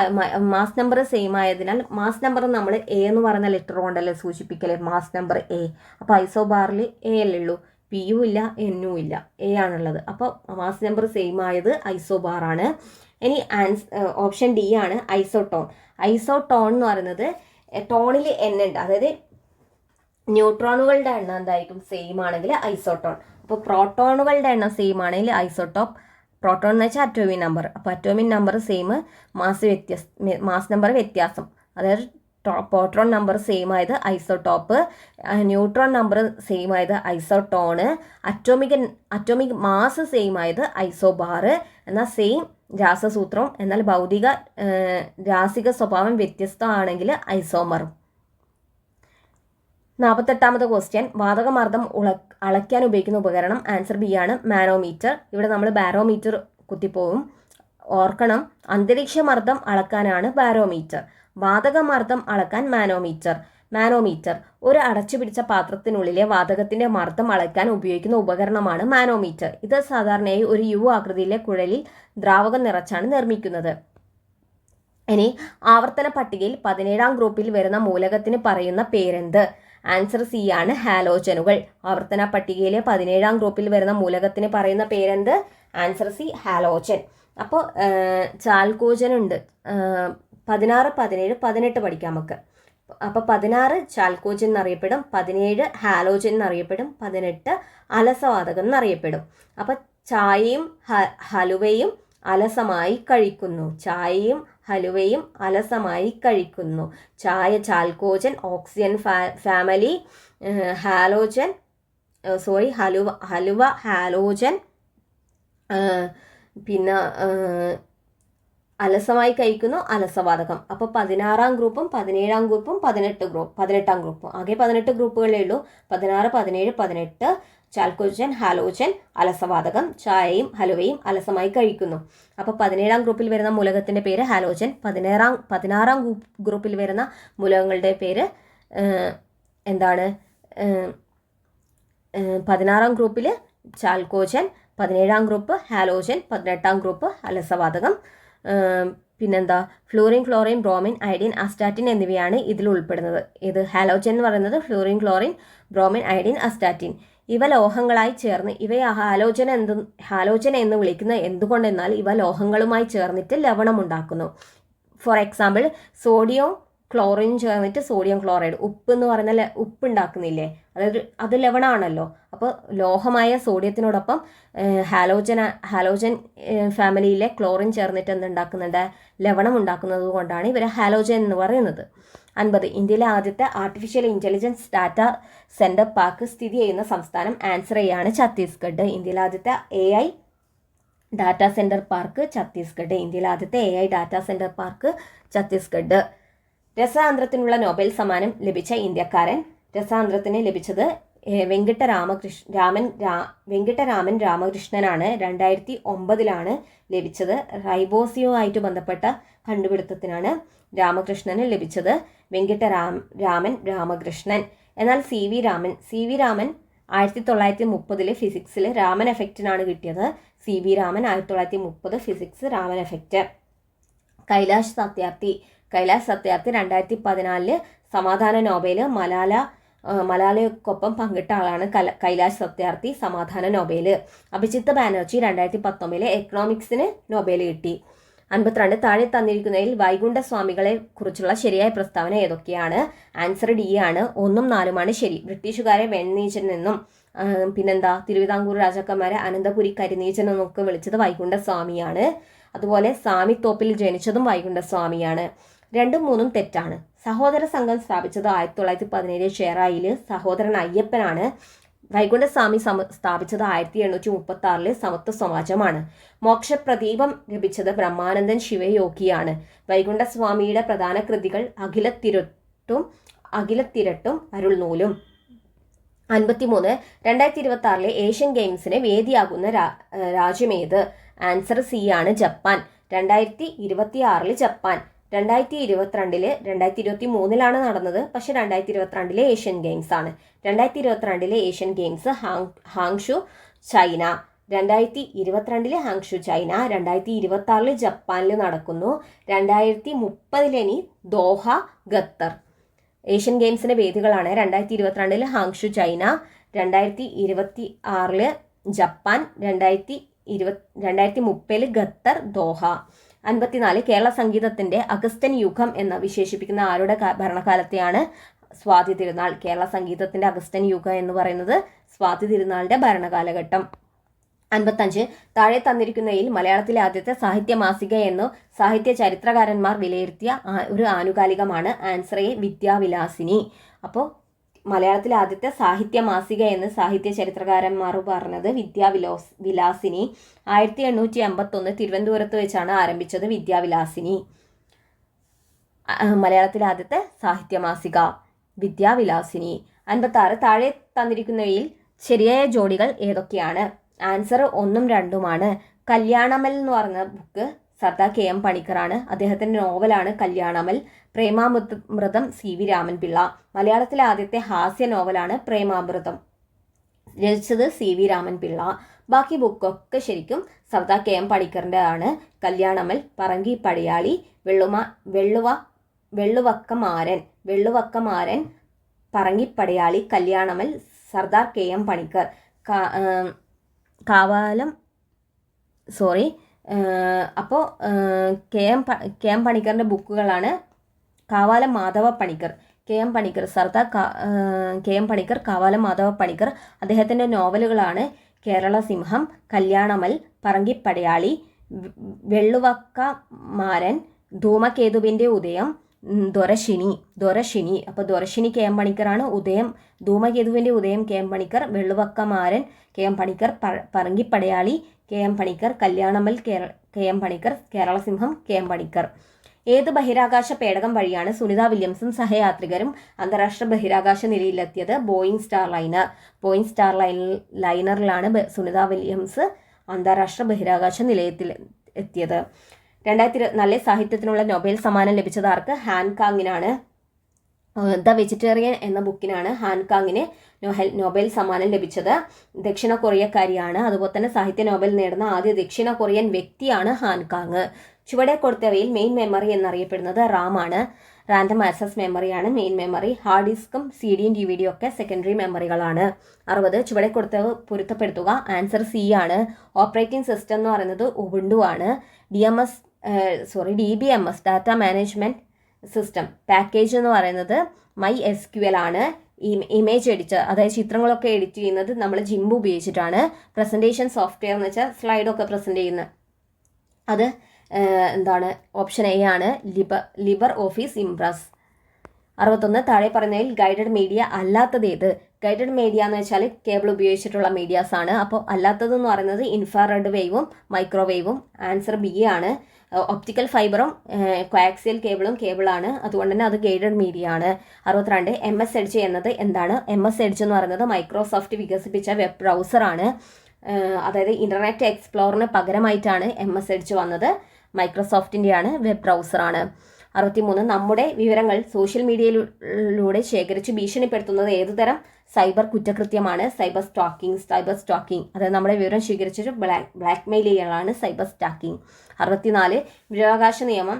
മാസ് നമ്പർ സെയിം ആയതിനാൽ മാസ് നമ്പർ നമ്മൾ എ എന്ന് പറയുന്ന ലെറ്റർ കൊണ്ടല്ലേ സൂചിപ്പിക്കലേ, മാസ് നമ്പർ എ. അപ്പോൾ ഐസോബാറിൽ എ അല്ലേ ഉള്ളൂ, പിയും ഇല്ല എന്നും ഇല്ല, എ ആണുള്ളത്. അപ്പോൾ മാസ് നമ്പർ സെയിം ആയത് ഐസോബാറാണ്. ഇനി ഓപ്ഷൻ ഡി ആണ് ഐസോടോൺ എന്ന് പറയുന്നത് ടോണിൽ എൻ ഉണ്ട്. അതായത് ന്യൂട്രോണുകളുടെ എണ്ണം എന്തായിരിക്കും, സെയിം ആണെങ്കിൽ ഐസോടോൺ. അപ്പോൾ പ്രോട്ടോണുകളുടെ എണ്ണം സെയിം ആണെങ്കിൽ ഐസോടോപ്പ്. പ്രോട്ടോൺ എന്ന് വെച്ചാൽ അറ്റോമിക് നമ്പർ. അപ്പോൾ atomic number same, mass number വ്യത്യാസം. അതായത് പ്രോട്ടോൺ നമ്പർ സെയിം ആയത് ഐസോടോപ്പ്, ന്യൂട്രോൺ നമ്പർ സെയിം ആയത് ഐസോടോണ്, അറ്റോമിക് മാസ് സെയിം ആയത് ഐസോബാർ. എന്നാൽ സെയിം രാസസൂത്രം എന്നാൽ രാസിക സ്വഭാവം വ്യത്യസ്തമാണെങ്കിൽ ഐസോമർ. 48ാമത്തെ ക്വസ്റ്റ്യൻ, വാതകമർദ്ദം അളക്കാൻ ഉപയോഗിക്കുന്ന ഉപകരണം ആൻസർ ബി ആണ് മാനോമീറ്റർ. ഇവിടെ നമ്മൾ ബാരോമീറ്റർ കുത്തിപ്പോവും. ഓർക്കണം, അന്തരീക്ഷ മർദ്ദം അളക്കാനാണ് ബാരോമീറ്റർ, വാതകമർദ്ദം അളക്കാൻ മാനോമീറ്റർ. ഒരു അടച്ചു പിടിച്ച പാത്രത്തിനുള്ളിലെ വാതകത്തിന്റെ മർദ്ദം അളക്കാൻ ഉപയോഗിക്കുന്ന ഉപകരണമാണ് മാനോമീറ്റർ. ഇത് സാധാരണയായി ഒരു യു ആകൃതിയിലെ കുഴലിൽ ദ്രാവകം നിറച്ചാണ് നിർമ്മിക്കുന്നത്. ഇനി ആവർത്തന പട്ടികയിൽ 17ാം ഗ്രൂപ്പിൽ വരുന്ന മൂലകത്തിന് പറയുന്ന പേരെന്ത്, ആൻസർ സി ആണ് ഹാലോജനുകൾ. ആവർത്തന പട്ടികയിലെ 17ാം ഗ്രൂപ്പിൽ വരുന്ന മൂലകത്തിന് പറയുന്ന പേരെന്ത്, ആൻസർ സി ഹാലോജൻ. അപ്പോൾ ചാൽക്കോജൻ ഉണ്ട്, 16, 17, 18 പഠിക്കാം നമുക്ക്. അപ്പോൾ 16 ചാൽക്കോജൻ എന്നറിയപ്പെടും, 17 ഹാലോജൻ എന്നറിയപ്പെടും, 18 അലസവാതകം എന്നറിയപ്പെടും. അപ്പോൾ ചായയും ഹലുവയും അലസമായി കഴിക്കുന്നു. ചായ ചാൽക്കോജൻ, ഓക്സിജൻ ഫാമിലി, ഹലുവ ഹാലോജൻ, പിന്നെ അലസമായി കഴിക്കുന്നു അലസവാതകം. അപ്പോൾ 16ാം ഗ്രൂപ്പും 17ാം ഗ്രൂപ്പും 18ാം ഗ്രൂപ്പും ആകെ 18 ഗ്രൂപ്പുകളേ ഉള്ളൂ. 16, 17, 18 ചാൽക്കോജൻ, ഹാലോജൻ, അലസവാതകം. ചായയും ഹലുവയും അലസമായി കഴിക്കുന്നു. അപ്പോൾ 17ാം ഗ്രൂപ്പിൽ വരുന്ന മൂലകത്തിൻ്റെ പേര് ഹാലോജൻ. 16ാം ഗ്രൂപ്പിൽ വരുന്ന മൂലകങ്ങളുടെ പേര് എന്താണ്, 16ാം ഗ്രൂപ്പിൽ ചാൽക്കോജൻ, 17ാം ഗ്രൂപ്പ് ഹാലോജൻ, 18ാം ഗ്രൂപ്പ് അലസവാതകം. പിന്നെന്താ, fluorine, chlorine, bromine, iodine, astatine എന്നിവയാണ് ഇതിൽ ഉൾപ്പെടുന്നത്. ഇത് ഹാലോജൻ എന്ന് പറയുന്നത് fluorine, chlorine, bromine, iodine, astatine. ഇവ ലോഹങ്ങളായി ചേർന്ന് ഇവയെ ഹാലോജൻ എന്ന് വിളിക്കുന്നത് എന്തുകൊണ്ടെന്നാൽ ഇവ ലോഹങ്ങളുമായി ചേർന്നിട്ട് ലവണം ഉണ്ടാക്കുന്നു. ഫോർ എക്സാമ്പിൾ, സോഡിയം ക്ലോറിൻ ചേർന്നിട്ട് സോഡിയം ക്ലോറൈഡ്, ഉപ്പ് എന്ന് പറയുന്ന ഉപ്പ് ഉണ്ടാക്കുന്നില്ലേ, അത് ലവണമാണല്ലോ. അപ്പോൾ ലോഹമായ സോഡിയത്തിനോടൊപ്പം ഹാലോജൻ ഫാമിലിയിലെ ക്ലോറിൻ ചേർന്നിട്ട് എന്തുണ്ടാക്കുന്നുണ്ട്, ലവണം ഉണ്ടാക്കുന്നത് കൊണ്ടാണ് ഇവരെ ഹാലോജൻ എന്ന് പറയുന്നത്. 50 ഇന്ത്യയിലെ ആദ്യത്തെ artificial intelligence data centre park സ്ഥിതി ചെയ്യുന്ന സംസ്ഥാനം ആൻസർ എ ആണ് ഛത്തീസ്ഗഡ്. ഇന്ത്യയിലെ ആദ്യത്തെ AI data centre park Chhattisgarh. രസതന്ത്രത്തിനുള്ള നോബൽ സമ്മാനം ലഭിച്ച ഇന്ത്യക്കാരൻ. രസതന്ത്രത്തിന് ലഭിച്ചത് വെങ്കിട്ടരാമൻ രാമകൃഷ്ണനാണ്. 2009 ലഭിച്ചത്. റൈബോസിയുമായിട്ട് ബന്ധപ്പെട്ട കണ്ടുപിടുത്തത്തിനാണ് രാമകൃഷ്ണന് ലഭിച്ചത്. വെങ്കിട്ടരാമൻ രാമകൃഷ്ണൻ. എന്നാൽ സി വി രാമൻ 1930 ഫിസിക്സിൽ രാമൻ എഫക്റ്റിനാണ് കിട്ടിയത്. C V Raman 1930 physics Raman effect. Kailash Satyarthi 2014 സമാധാന നോബേല് മലാലയ്ക്കൊപ്പം പങ്കിട്ട ആളാണ് കൈലാഷ് സത്യാർത്ഥി, സമാധാന നോബേല്. അഭിജിത്ത് ബാനർജി 2019 എക്കണോമിക്സിന് നോബേല് കിട്ടി. 52 താഴെ തന്നിരിക്കുന്നതിൽ വൈകുണ്ഠസ്വാമികളെ കുറിച്ചുള്ള ശരിയായ പ്രസ്താവന ഏതൊക്കെയാണ്? ആൻസർ ഡി ആണ്. 1ഉം 4ഉമാണ് ശരി. ബ്രിട്ടീഷുകാരെ വെണ്ണീച്ചൻ എന്നും പിന്നെന്താ തിരുവിതാംകൂർ രാജാക്കന്മാരെ അനന്തപുരി കരിനീച്ചൻ എന്നൊക്കെ വിളിച്ചത് വൈകുണ്ഠസ്വാമിയാണ്. അതുപോലെ സ്വാമിത്തോപ്പിൽ ജനിച്ചതും വൈകുണ്ഠസ്വാമിയാണ്. 2ഉം 3ഉം തെറ്റാണ്. സഹോദര സംഘം സ്ഥാപിച്ചത് 1917 ചേറായിൽ സഹോദരൻ അയ്യപ്പനാണ്. വൈകുണ്ഠസ്വാമി സ്ഥാപിച്ചത് 1836 സമത്വ സമാജമാണ്. മോക്ഷപ്രദീപം ലഭിച്ചത് ബ്രഹ്മാനന്ദൻ ശിവയോഗിയാണ്. വൈകുണ്ഠസ്വാമിയുടെ പ്രധാന കൃതികൾ അഖിലത്തിരട്ടും അരുൾനൂലും. 53 2026 ഏഷ്യൻ ഗെയിംസിന് വേദിയാകുന്ന രാജ്യമേത്? ആൻസർ സി ആണ്, ജപ്പാൻ. 2026 ജപ്പാൻ. 2023 നടന്നത്. പക്ഷെ 2022 ഏഷ്യൻ ഗെയിംസ് ആണ്. 2022 Asian games Hangzhou China. 2022 Hangzhou China. 2026 ജപ്പാനിൽ നടക്കുന്നു. 2030 ദോഹ ഖത്തർ. ഏഷ്യൻ ഗെയിംസിന്റെ വേദികളാണ്. 2022 Hangzhou China, 2026 Japan, 2030 Qatar Doha. 54 Kerala സംഗീതത്തിന്റെ അഗസ്റ്റൻ യുഗം എന്ന് വിശേഷിപ്പിക്കുന്ന ആരുടെ ഭരണകാലത്തെയാണ്? സ്വാതി തിരുനാൾ. കേരള സംഗീതത്തിന്റെ അഗസ്റ്റൻ യുഗം എന്ന് പറയുന്നത് സ്വാതി തിരുനാളിന്റെ ഭരണകാലഘട്ടം. 55 താഴെ തന്നിരിക്കുന്നതിൽ മലയാളത്തിലെ ആദ്യത്തെ സാഹിത്യ മാസിക എന്നു സാഹിത്യ ചരിത്രകാരന്മാർ വിലയിരുത്തിയ ഒരു ആനുകാലികമാണ്. Answer A Vidyavilasini. അപ്പോൾ മലയാളത്തിലെ ആദ്യത്തെ സാഹിത്യ മാസിക എന്ന് സാഹിത്യ ചരിത്രകാരന്മാർ പറഞ്ഞത് വിദ്യാവിലാസിനി. 1851 തിരുവനന്തപുരത്ത് വെച്ചാണ് ആരംഭിച്ചത് വിദ്യാവിലാസിനി. മലയാളത്തിലെ ആദ്യത്തെ സാഹിത്യ മാസിക വിദ്യാവിലാസിനി. 56 താഴെ തന്നിരിക്കുന്നവയിൽ ശരിയായ ജോഡികൾ ഏതൊക്കെയാണ്? ആൻസർ 1ഉം 2ഉമാണ്. കല്യാണമൽ എന്ന് പറഞ്ഞ ബുക്ക് സർദാർ KM പണിക്കറാണ്. അദ്ദേഹത്തിൻ്റെ നോവലാണ് കല്യാണമൽ. Premamritham C V Ramanpillai. മലയാളത്തിലെ ആദ്യത്തെ ഹാസ്യ നോവലാണ് പ്രേമാമൃതം. രചിച്ചത് സി വി രാമൻപിള്ള. ബാക്കി ബുക്കൊക്കെ ശരിക്കും സർദാർ KM പണിക്കറിൻ്റെ ആണ്. കല്യാണമൽ, പറങ്കി പടയാളി, വെള്ളുവക്കമാരൻ, പറങ്കിപ്പടയാളി, കല്യാണമൽ, സർദാർ KM പണിക്കർ. അപ്പോൾ KM പണിക്കറിൻ്റെ ബുക്കുകളാണ് Kavalam Madhava Panicker, KM Panicker, Sardar KM Panicker, Kavalam Madhava Panicker. അദ്ദേഹത്തിൻ്റെ നോവലുകളാണ് കേരള സിംഹം, കല്യാണമൽ, പറങ്കിപ്പടയാളി, വെള്ളുവക്കമാരൻ, ധൂമകേതുവിൻ്റെ ഉദയം, ദൊരശിനി. അപ്പോൾ ദൊരശിനി KM പണിക്കറാണ്. ധൂമകേതുവിൻ്റെ ഉദയം KM Panicker, വെള്ളുവക്കമാരൻ KM Panicker, പറങ്കിപ്പടയാളി KM Panicker, Kalyanamal KM Panicker, Kerala സിംഹം KM പണിക്കർ. ഏത് ബഹിരാകാശ പേടകം വഴിയാണ് സുനിത വില്യംസും സഹയാത്രികരും അന്താരാഷ്ട്ര ബഹിരാകാശ നിലയിലെത്തിയത്? ബോയിങ് സ്റ്റാർ ലൈനറിലാണ് സുനിത വില്യംസ് അന്താരാഷ്ട്ര ബഹിരാകാശ നിലയത്തിൽ എത്തിയത്. 2024 സാഹിത്യത്തിനുള്ള നൊബേൽ സമ്മാനം ലഭിച്ചത് ആർക്ക്? ഹാൻകാങ്ങിനാണ്. ദ വെജിറ്റേറിയൻ എന്ന ബുക്കിനാണ് ഹാൻകാങ്ങിന് നൊബേൽ സമ്മാനം ലഭിച്ചത്. ദക്ഷിണ കൊറിയക്കാരിയാണ്. അതുപോലെ തന്നെ സാഹിത്യ നൊബേൽ നേടുന്ന ആദ്യ ദക്ഷിണ കൊറിയൻ വ്യക്തിയാണ് ഹാൻകാങ്. ചുവടെ കൊടുത്തവയിൽ മെയിൻ മെമ്മറി എന്നറിയപ്പെടുന്നത് റാം ആണ്. റാൻഡം ആക്സസ് മെമ്മറിയാണ് മെയിൻ മെമ്മറി. ഹാർഡ് ഡിസ്കും CD-യും DVD-യും ഒക്കെ സെക്കൻഡറി മെമ്മറികളാണ്. 60 ചുവടെ കൊടുത്തവ പൊരുത്തപ്പെടുത്തുക. ആൻസർ സി ആണ്. ഓപ്പറേറ്റിംഗ് സിസ്റ്റം എന്ന് പറയുന്നത് ഉബുണ്ടു ആണ്. DBMS data management system package എന്ന് പറയുന്നത് MySQL ആണ്. ഇമേജ് എഡിറ്റർ, അതായത് ചിത്രങ്ങളൊക്കെ എഡിറ്റ് ചെയ്യുന്നത് നമ്മൾ ജിംബ് ഉപയോഗിച്ചിട്ടാണ്. പ്രസൻറ്റേഷൻ സോഫ്റ്റ്വെയർ എന്ന് വെച്ചാൽ സ്ലൈഡൊക്കെ പ്രസൻറ്റ് ചെയ്യുന്നത്, അത് ഓപ്ഷൻ എ ആണ്, ലിബർ ഓഫീസ് ഇംപ്രസ്. 61 താഴെ പറയുന്നതിൽ ഗൈഡഡ് മീഡിയ അല്ലാത്തത് ഏത്? ഗൈഡഡ് മീഡിയ എന്ന് വെച്ചാൽ കേബിൾ ഉപയോഗിച്ചിട്ടുള്ള മീഡിയാസ് ആണ്. അപ്പോൾ അല്ലാത്തതെന്ന് പറയുന്നത് ഇൻഫ്രാറെഡ് വേവും മൈക്രോവേവും. ആൻസർ ബി ആണ്. ഒപ്റ്റിക്കൽ ഫൈബറും കോയാക്സിയൽ കേബിളാണ്. അതുകൊണ്ട് തന്നെ അത് ഗൈഡഡ് മീഡിയ ആണ്. 62 MS എഡ്ജ് എന്നത് എന്താണ്? MS എഡ്ജ് എന്ന് പറയുന്നത് മൈക്രോസോഫ്റ്റ് വികസിപ്പിച്ച വെബ് ബ്രൗസറാണ്. അതായത് ഇൻ്റർനെറ്റ് എക്സ്പ്ലോറിന് പകരമായിട്ടാണ് MS എഡ്ജ് വന്നത്. മൈക്രോസോഫ്റ്റിൻ്റെയാണ്, വെബ് ബ്രൗസറാണ്. 63 നമ്മുടെ വിവരങ്ങൾ സോഷ്യൽ മീഡിയയിലൂടെ ശേഖരിച്ച് ഭീഷണിപ്പെടുത്തുന്നത് ഏതുതരം സൈബർ കുറ്റകൃത്യമാണ്? Cyber stacking. അതായത് നമ്മുടെ വിവരം സ്വീകരിച്ചിട്ട് ബ്ലാക്ക് മെയിൽ ചെയ്യലാണ് സൈബർ സ്റ്റാക്കിംഗ്. 64 വിവരാവകാശ നിയമം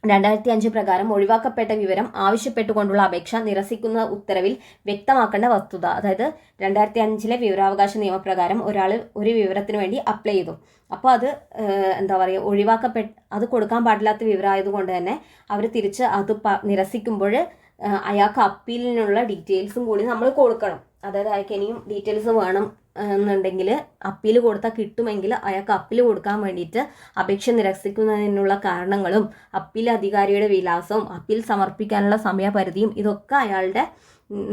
2005 പ്രകാരം ഒഴിവാക്കപ്പെട്ട വിവരം ആവശ്യപ്പെട്ടുകൊണ്ടുള്ള അപേക്ഷ നിരസിക്കുന്ന ഉത്തരവിൽ വ്യക്തമാക്കേണ്ട വസ്തുത. അതായത് 2005 വിവരാവകാശ നിയമപ്രകാരം ഒരാൾ ഒരു വിവരത്തിന് വേണ്ടി അപ്ലൈ ചെയ്തു. അപ്പോൾ അത് അത് കൊടുക്കാൻ പാടില്ലാത്ത വിവരമായതുകൊണ്ട് തന്നെ അവർ തിരിച്ച് അത് നിരസിക്കുമ്പോൾ അയാൾക്ക് അപ്പീലിനുള്ള ഡീറ്റെയിൽസും കൂടി നമ്മൾ കൊടുക്കണം. അതായത് അയാൾക്ക് ഇനിയും ഡീറ്റെയിൽസ് വേണം എന്നുണ്ടെങ്കിൽ അപ്പീൽ കൊടുത്താൽ കിട്ടുമെങ്കിൽ അയാൾക്ക് അപ്പീൽ കൊടുക്കാൻ വേണ്ടിയിട്ട് അപേക്ഷ നിരസിക്കുന്നതിനുള്ള കാരണങ്ങളും അപ്പീൽ അധികാരിയുടെ വിലാസവും അപ്പീൽ സമർപ്പിക്കാനുള്ള സമയപരിധിയും ഇതൊക്കെ അയാളുടെ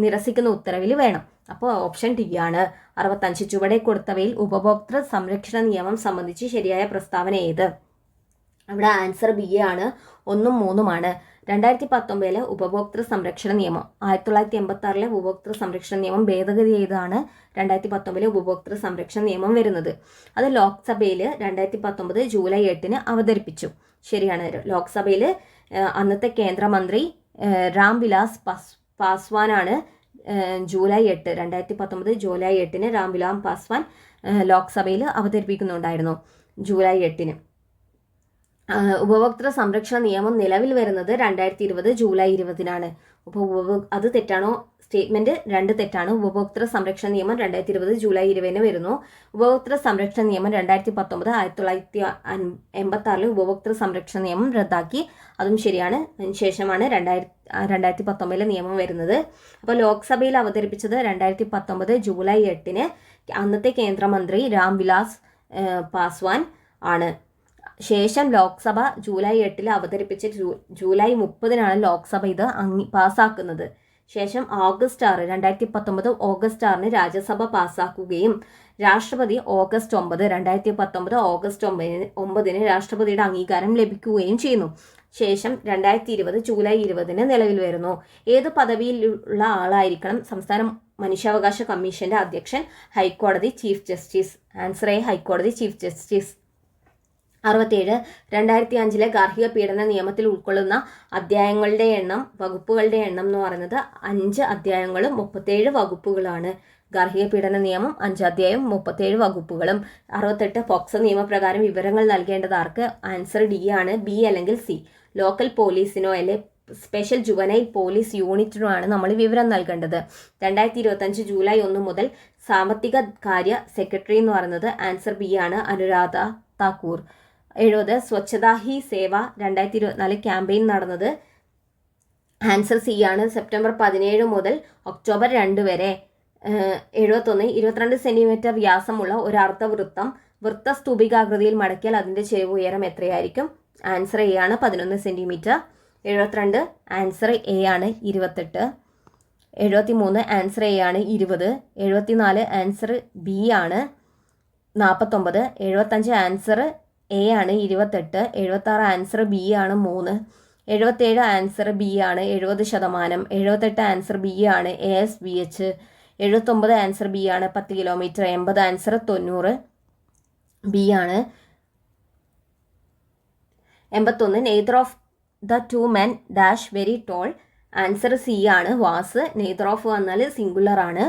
നിരസിക്കുന്ന ഉത്തരവിൽ വേണം. അപ്പോൾ ഓപ്ഷൻ ഡി ആണ്. 65 ചുവടെ കൊടുത്തവയിൽ ഉപഭോക്തൃ സംരക്ഷണ നിയമം സംബന്ധിച്ച് ശരിയായ പ്രസ്താവന ഏത്? അവിടെ ആൻസർ ബി ആണ്. 1ഉം 3ഉമാണ്. 2019 ഉപഭോക്തൃ സംരക്ഷണ നിയമം 1986 ഉപഭോക്തൃ സംരക്ഷണ നിയമം ഭേദഗതി ചെയ്താണ് 2019 ഉപഭോക്തൃ സംരക്ഷണ നിയമം വരുന്നത്. അത് ലോക്സഭയിൽ 2019 ജൂലൈ 8 അവതരിപ്പിച്ചു. ശരിയാണ്. ലോക്സഭയിൽ അന്നത്തെ കേന്ദ്രമന്ത്രി രാം വിലാസ് പാസ്വാനാണ് ജൂലൈ 8 2019 ജൂലൈ 8 രാം വിലാസ് പാസ്വാൻ ലോക്സഭയിൽ അവതരിപ്പിക്കുന്നുണ്ടായിരുന്നു. ജൂലൈ 8 ഉപഭോക്തൃ സംരക്ഷണ നിയമം നിലവിൽ വരുന്നത് 2020 ജൂലൈ 20 അത് തെറ്റാണോ? സ്റ്റേറ്റ്മെന്റ് 2 തെറ്റാണ്. ഉപഭോക്തൃ സംരക്ഷണ നിയമം 2020 ജൂലൈ 20 വരുന്നു. ഉപഭോക്തൃ സംരക്ഷണ നിയമം 2019 1986 ഉപഭോക്തൃ സംരക്ഷണ നിയമം റദ്ദാക്കി. അതും ശരിയാണ്. അതിനുശേഷമാണ് 2019 നിയമം വരുന്നത്. അപ്പോൾ ലോക്സഭയിൽ അവതരിപ്പിച്ചത് 2019 ജൂലൈ 8 അന്നത്തെ കേന്ദ്രമന്ത്രി രാം വിലാസ് പാസ്വാൻ ആണ്. ശേഷം ലോക്സഭ ജൂലൈ 8 അവതരിപ്പിച്ച് ജൂലൈ 30 ലോക്സഭ ഇത് പാസ്സാക്കുന്നത്. ശേഷം ഓഗസ്റ്റ് 6 2019 ഓഗസ്റ്റ് 6 രാജ്യസഭ പാസ്സാക്കുകയും രാഷ്ട്രപതി ഓഗസ്റ്റ് 9 2019 ഓഗസ്റ്റ് 9 രാഷ്ട്രപതിയുടെ അംഗീകാരം ലഭിക്കുകയും ചെയ്യുന്നു. ശേഷം 2020 ജൂലൈ 20 നിലവിൽ വരുന്നു. ഏത് പദവിയിലുള്ള ആളായിരിക്കണം സംസ്ഥാന മനുഷ്യാവകാശ കമ്മീഷന്റെ അധ്യക്ഷൻ? ഹൈക്കോടതി ചീഫ് ജസ്റ്റിസ്. ആൻസർ എ, ഹൈക്കോടതി ചീഫ് ജസ്റ്റിസ്. 67 2005 ഗാർഹിക പീഡന നിയമത്തിൽ ഉൾക്കൊള്ളുന്ന അധ്യായങ്ങളുടെ എണ്ണം, വകുപ്പുകളുടെ എണ്ണം എന്ന് പറയുന്നത് 5 അധ്യായങ്ങളും 37 വകുപ്പുകളാണ്. ഗാർഹിക പീഡന നിയമം 5 അധ്യായവും 37 വകുപ്പുകളും. 68 പോക്സോ നിയമപ്രകാരം വിവരങ്ങൾ നൽകേണ്ടത് ആർക്ക്? ആൻസർ ഡി ആണ്. ബി അല്ലെങ്കിൽ സി. ലോക്കൽ പോലീസിനോ അല്ലെ സ്പെഷ്യൽ ജുവനൈൽ പോലീസ് യൂണിറ്റിനോ ആണ് നമ്മൾ വിവരം നൽകേണ്ടത്. 2025 ജൂലൈ 1 മുതൽ സാമ്പത്തിക കാര്യ സെക്രട്ടറി എന്ന് പറയുന്നത് ആൻസർ ബി ആണ്, അനുരാധ താക്കൂർ. 70 സ്വച്ഛതാ ഹി സേവ 2024 ക്യാമ്പയിൻ നടന്നത് ആൻസർ സി ആണ്, സെപ്റ്റംബർ 17 മുതൽ ഒക്ടോബർ 2 വരെ. 71 22 സെന്റിമീറ്റർ വ്യാസമുള്ള ഒരു അർദ്ധവൃത്തം വൃത്തസ്തൂപികാകൃതിയിൽ മടക്കിയാൽ അതിൻ്റെ ചെരിവ് ഉയരം എത്രയായിരിക്കും? ആൻസർ എ ആണ്, 11 സെന്റിമീറ്റർ. 72 ആൻസർ എ ആണ്, 28. 73 ആൻസർ എ ആണ്, 20. 74 ആൻസർ ബി ആണ്, 49. 75 ആൻസർ എ ആണ്, 28. 76 ആൻസർ ബി ആണ്, 3. 77 ആൻസർ ബി ആണ്, 70%. 78 ആൻസർ ബി ആണ്, ASBH. 79 ആൻസർ ബി ആണ്, 10 കിലോമീറ്റർ. 80 ആൻസർ 90 ബി ആണ്. 81 neither of the two men dash very tall. Answer C ആണ്, വാസ്. നെയ്തർ ഓഫ് വന്നാൽ സിംഗുലർ ആണ്.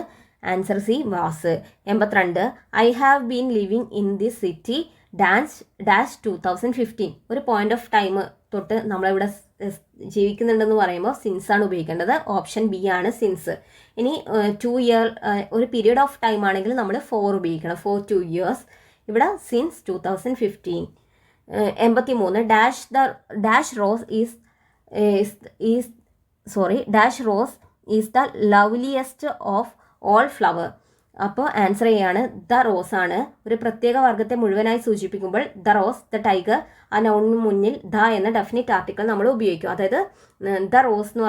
Answer C, was. 82 I have been living in this city dash 2015. ഒരു point of time തൊട്ട് നമ്മളിവിടെ ജീവിക്കുന്നുണ്ടെന്ന് പറയുമ്പോൾ since ആണ് ഉപയോഗിക്കേണ്ടത്. ഓപ്ഷൻ ബി ആണ്, സിൻസ്. ഇനി 2 ഇയർ ഒരു പീരീഡ് ഓഫ് ടൈം ആണെങ്കിൽ നമ്മൾ 4 ഉപയോഗിക്കണം, ഫോർ 2 years. ഇവിടെ since 2015. 83 dash rose is the loveliest of all flower. അപ്പോൾ ആൻസർ ആണ്, ദ റോസ് ആണ്. ഒരു പ്രത്യേക വർഗത്തെ മുഴുവനായി സൂചിപ്പിക്കുമ്പോൾ ദ റോസ്, ദ ടൈഗർ, ആ നൗണിന് മുന്നിൽ ദ എന്ന ഡെഫിനിറ്റ് ആർട്ടിക്കിൾ നമ്മൾ ഉപയോഗിക്കും. അതായത് ദ റോസ് എന്ന്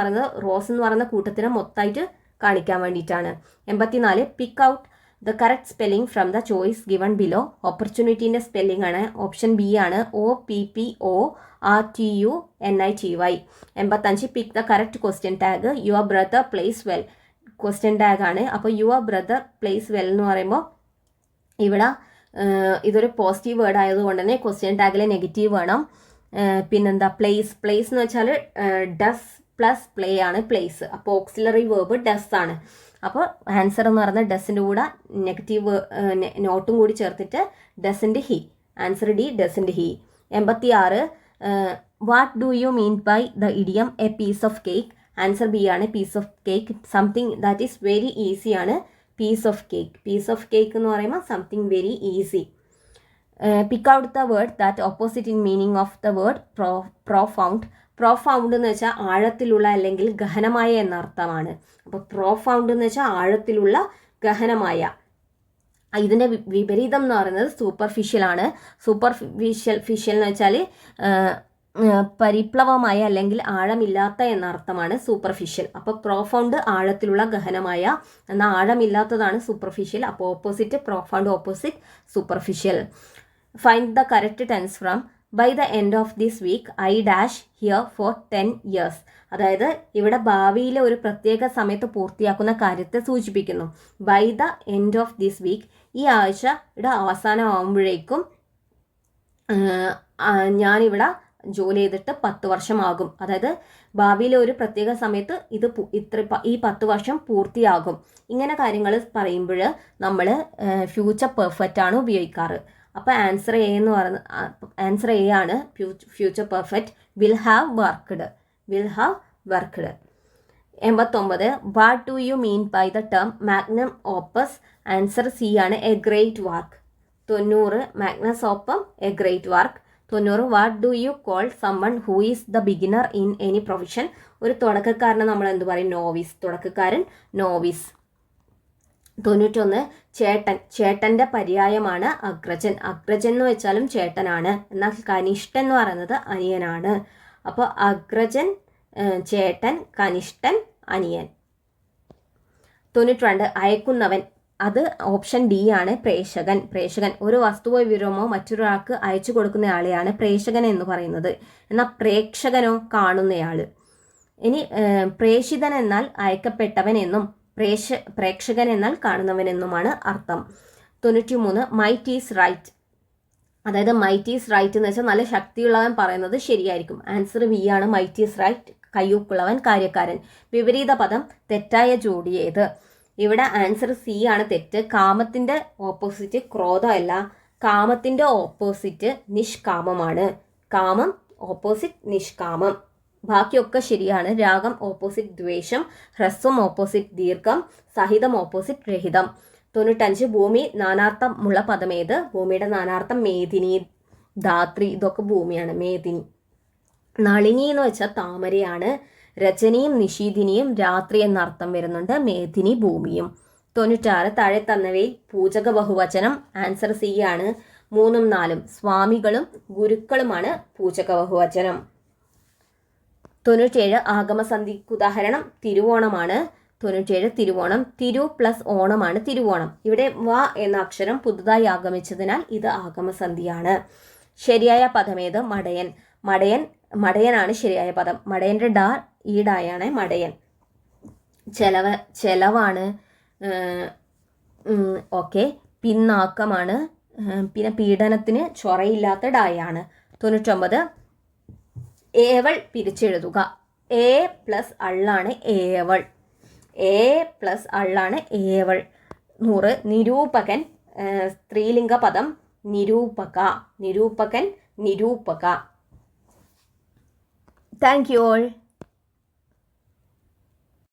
പറയുന്ന കൂട്ടത്തിനെ മൊത്തമായിട്ട് കാണിക്കാൻ വേണ്ടിയിട്ടാണ്. 84 pick out the correct spelling from the choice given below. ഓപ്പർച്യൂണിറ്റീൻ്റെ സ്പെല്ലിംഗ് ആണ് ഓപ്ഷൻ ബി ആണ്, OPPORTUNITY. 85 pick the correct question tag. Your brother plays well. Question tag ആണ്. അപ്പോൾ യുവർ ബ്രദർ പ്ലേസ് വെൽ എന്ന് പറയുമ്പോൾ ഇവിടെ ഇതൊരു പോസിറ്റീവ് വേർഡ് ആയതുകൊണ്ട് തന്നെ ക്വസ്റ്റ്യൻ ടാഗിൽ നെഗറ്റീവ് വേണം. പിന്നെന്താ പ്ലേസ് എന്ന് വെച്ചാൽ ഡസ് പ്ലസ് പ്ലേ ആണ് പ്ലേസ്. അപ്പോൾ ഓക്സിലറി വേർബ് ഡസ് ആണ്. അപ്പോൾ ആൻസർ എന്ന് പറയുന്നത് ഡസിൻ്റെ കൂടെ നെഗറ്റീവ് നോട്ടും കൂടി ചേർത്തിട്ട് doesn't he. Answer D, doesn't he. 86 what do you mean by the idiom a piece of cake. Answer B ആണ്, piece of cake. Something that is very easy ആണ് piece of cake. Piece of cake എന്ന് പറയുമ്പോൾ something very easy. Pick out the word that opposite in meaning of the word profound. Profound എന്ന് വെച്ചാൽ ആഴത്തിലുള്ള അല്ലെങ്കിൽ ഗഹനമായ എന്നർത്ഥമാണ്. അപ്പോൾ പ്രൊഫൗണ്ട് എന്ന് വെച്ചാൽ ആഴത്തിലുള്ള ഗഹനമായ. ഇതിൻ്റെ വിപരീതം എന്ന് പറയുന്നത് സൂപ്പർഫിഷ്യൽ ആണ്. സൂപ്പർഫിഷ്യൽ എന്ന് വെച്ചാൽ പരിപ്ലവമായ അല്ലെങ്കിൽ ആഴമില്ലാത്ത എന്നർത്ഥമാണ് സൂപ്പർഫിഷ്യൽ. അപ്പോൾ പ്രൊഫൗണ്ട് ആഴത്തിലുള്ള ഗഹനമായ, എന്നാൽ ആഴമില്ലാത്തതാണ് സൂപ്പർഫിഷ്യൽ. അപ്പോൾ opposite profound, opposite superficial. Find the correct tense from by the end of this week I dash here for 10 years. അതായത് ഇവിടെ ഭാവിയിലെ ഒരു പ്രത്യേക സമയത്ത് പൂർത്തിയാക്കുന്ന കാര്യത്തെ സൂചിപ്പിക്കുന്നു. By the end of this week, ഈ ആഴ്ചയുടെ അവസാനമാകുമ്പോഴേക്കും ഞാനിവിടെ ജോലി ചെയ്തിട്ട് 10 വർഷമാകും. അതായത് ഭാവിയിലെ ഒരു പ്രത്യേക സമയത്ത് ഈ 10 വർഷം പൂർത്തിയാകും. ഇങ്ങനെ കാര്യങ്ങൾ പറയുമ്പോൾ നമ്മൾ ഫ്യൂച്ചർ പെർഫെക്റ്റ് ആണ് ഉപയോഗിക്കാറ്. അപ്പോൾ ആൻസർ എ എന്ന് പറയുന്നത് ആൻസർ എ ആണ്, future perfect. Will have worked. 89 what do you mean by the term magnum opus. Answer C ആണ്, a great work. 90 magnum opus a great work. 90 what do you call someone who is the beginner in any profession. ഒരു തുടക്കക്കാരനെ നമ്മൾ എന്ത് പറയും? Novice. തുടക്കക്കാരൻ novice. 91 ചേട്ടൻ്റെ പര്യായമാണ് അഗ്രജൻ. അഗ്രജൻ എന്ന് വെച്ചാലും ചേട്ടനാണ്, എന്നാൽ കനിഷ്ഠൻ എന്ന് പറയുന്നത് അനിയനാണ്. അപ്പോൾ അഗ്രജൻ ചേട്ടൻ, കനിഷ്ഠൻ അനിയൻ. 92 അയക്കുന്നവൻ. അത് ഓപ്ഷൻ ഡി ആണ്, പ്രേഷകൻ. ഒരു വസ്തുവോ വിവരമോ മറ്റൊരാൾക്ക് അയച്ചു കൊടുക്കുന്നയാളെയാണ് പ്രേഷകൻ എന്ന് പറയുന്നത്. എന്നാൽ പ്രേക്ഷകനോ കാണുന്നയാൾ. ഇനി പ്രേഷിതൻ എന്നാൽ അയക്കപ്പെട്ടവൻ എന്നും പ്രേക്ഷകൻ എന്നാൽ കാണുന്നവനെന്നുമാണ് അർത്ഥം. 93 മൈറ്റ് ഈസ് റൈറ്റ്. അതായത് മൈറ്റ് ഈസ് റൈറ്റ് എന്ന് വെച്ചാൽ നല്ല ശക്തിയുള്ളവൻ പറയുന്നത് ശരിയായിരിക്കും. ആൻസർ ബി ആണ്, മൈറ്റ് ഈസ് റൈറ്റ്. കയ്യൂക്കുള്ളവൻ, കാര്യക്കാരൻ. വിപരീത പദം തെറ്റായ ജോഡി ഏത്? ഇവിടെ ആൻസർ സി ആണ് തെറ്റ്. കാമത്തിൻ്റെ ഓപ്പോസിറ്റ് ക്രോധമല്ല, കാമത്തിൻ്റെ ഓപ്പോസിറ്റ് നിഷ്കാമമാണ്. കാമം ഓപ്പോസിറ്റ് നിഷ്കാമം. ബാക്കിയൊക്കെ ശരിയാണ്. രാഗം ഓപ്പോസിറ്റ് ദ്വേഷം, ഹ്രസ്വം ഓപ്പോസിറ്റ് ദീർഘം, സഹിതം ഓപ്പോസിറ്റ് രഹിതം. 95 ഭൂമി നാനാർത്ഥമുള്ള പദമേത്? ഭൂമിയുടെ നാനാർത്ഥം മേദിനി, ധാത്രി, ഇതൊക്കെ ഭൂമിയാണ്. മേദിനി. നളിനി എന്ന് വെച്ചാൽ താമരയാണ്. രജനിയും നിശീദിനിയും രാത്രി എന്നർത്ഥം വരുന്നുണ്ട്. മേദിനി ഭൂമിയും. 96 താഴെ തന്നവയിൽ പൂജക ബഹുവചനം. ആൻസർ സി ആണ്, 3ഉം 4ഉം. സ്വാമികളും ഗുരുക്കളുമാണ് പൂജക ബഹുവചനം. 97 ആഗമസന്ധിക്ക് ഉദാഹരണം തിരുവോണമാണ്. 97 തിരുവോണം. തിരു പ്ലസ് ഓണമാണ് തിരുവോണം. ഇവിടെ വ എന്ന അക്ഷരം പുതുതായി ആഗമിച്ചതിനാൽ ഇത് ആഗമസന്ധിയാണ്. ശരിയായ പദമേത്? മടയൻ. മടയനാണ് ശരിയായ പദം. മടയൻ്റെ ഡാ ഈടായാണ് മടയൻ. ചെലവാണ്. ഓക്കെ. പിന്നാക്കമാണ്. പിന്നെ പീഡനത്തിന് ചൊറയില്ലാത്ത ഡായാണ്. 99 ഏവൾ പിരിച്ചെഴുതുക. A plus അള്ളാണ് ഏവൾ. ഏവൾ. 100 നിരൂപകൻ. സ്ത്രീലിംഗ പദം നിരൂപകൻ, നിരൂപക. Thank you all.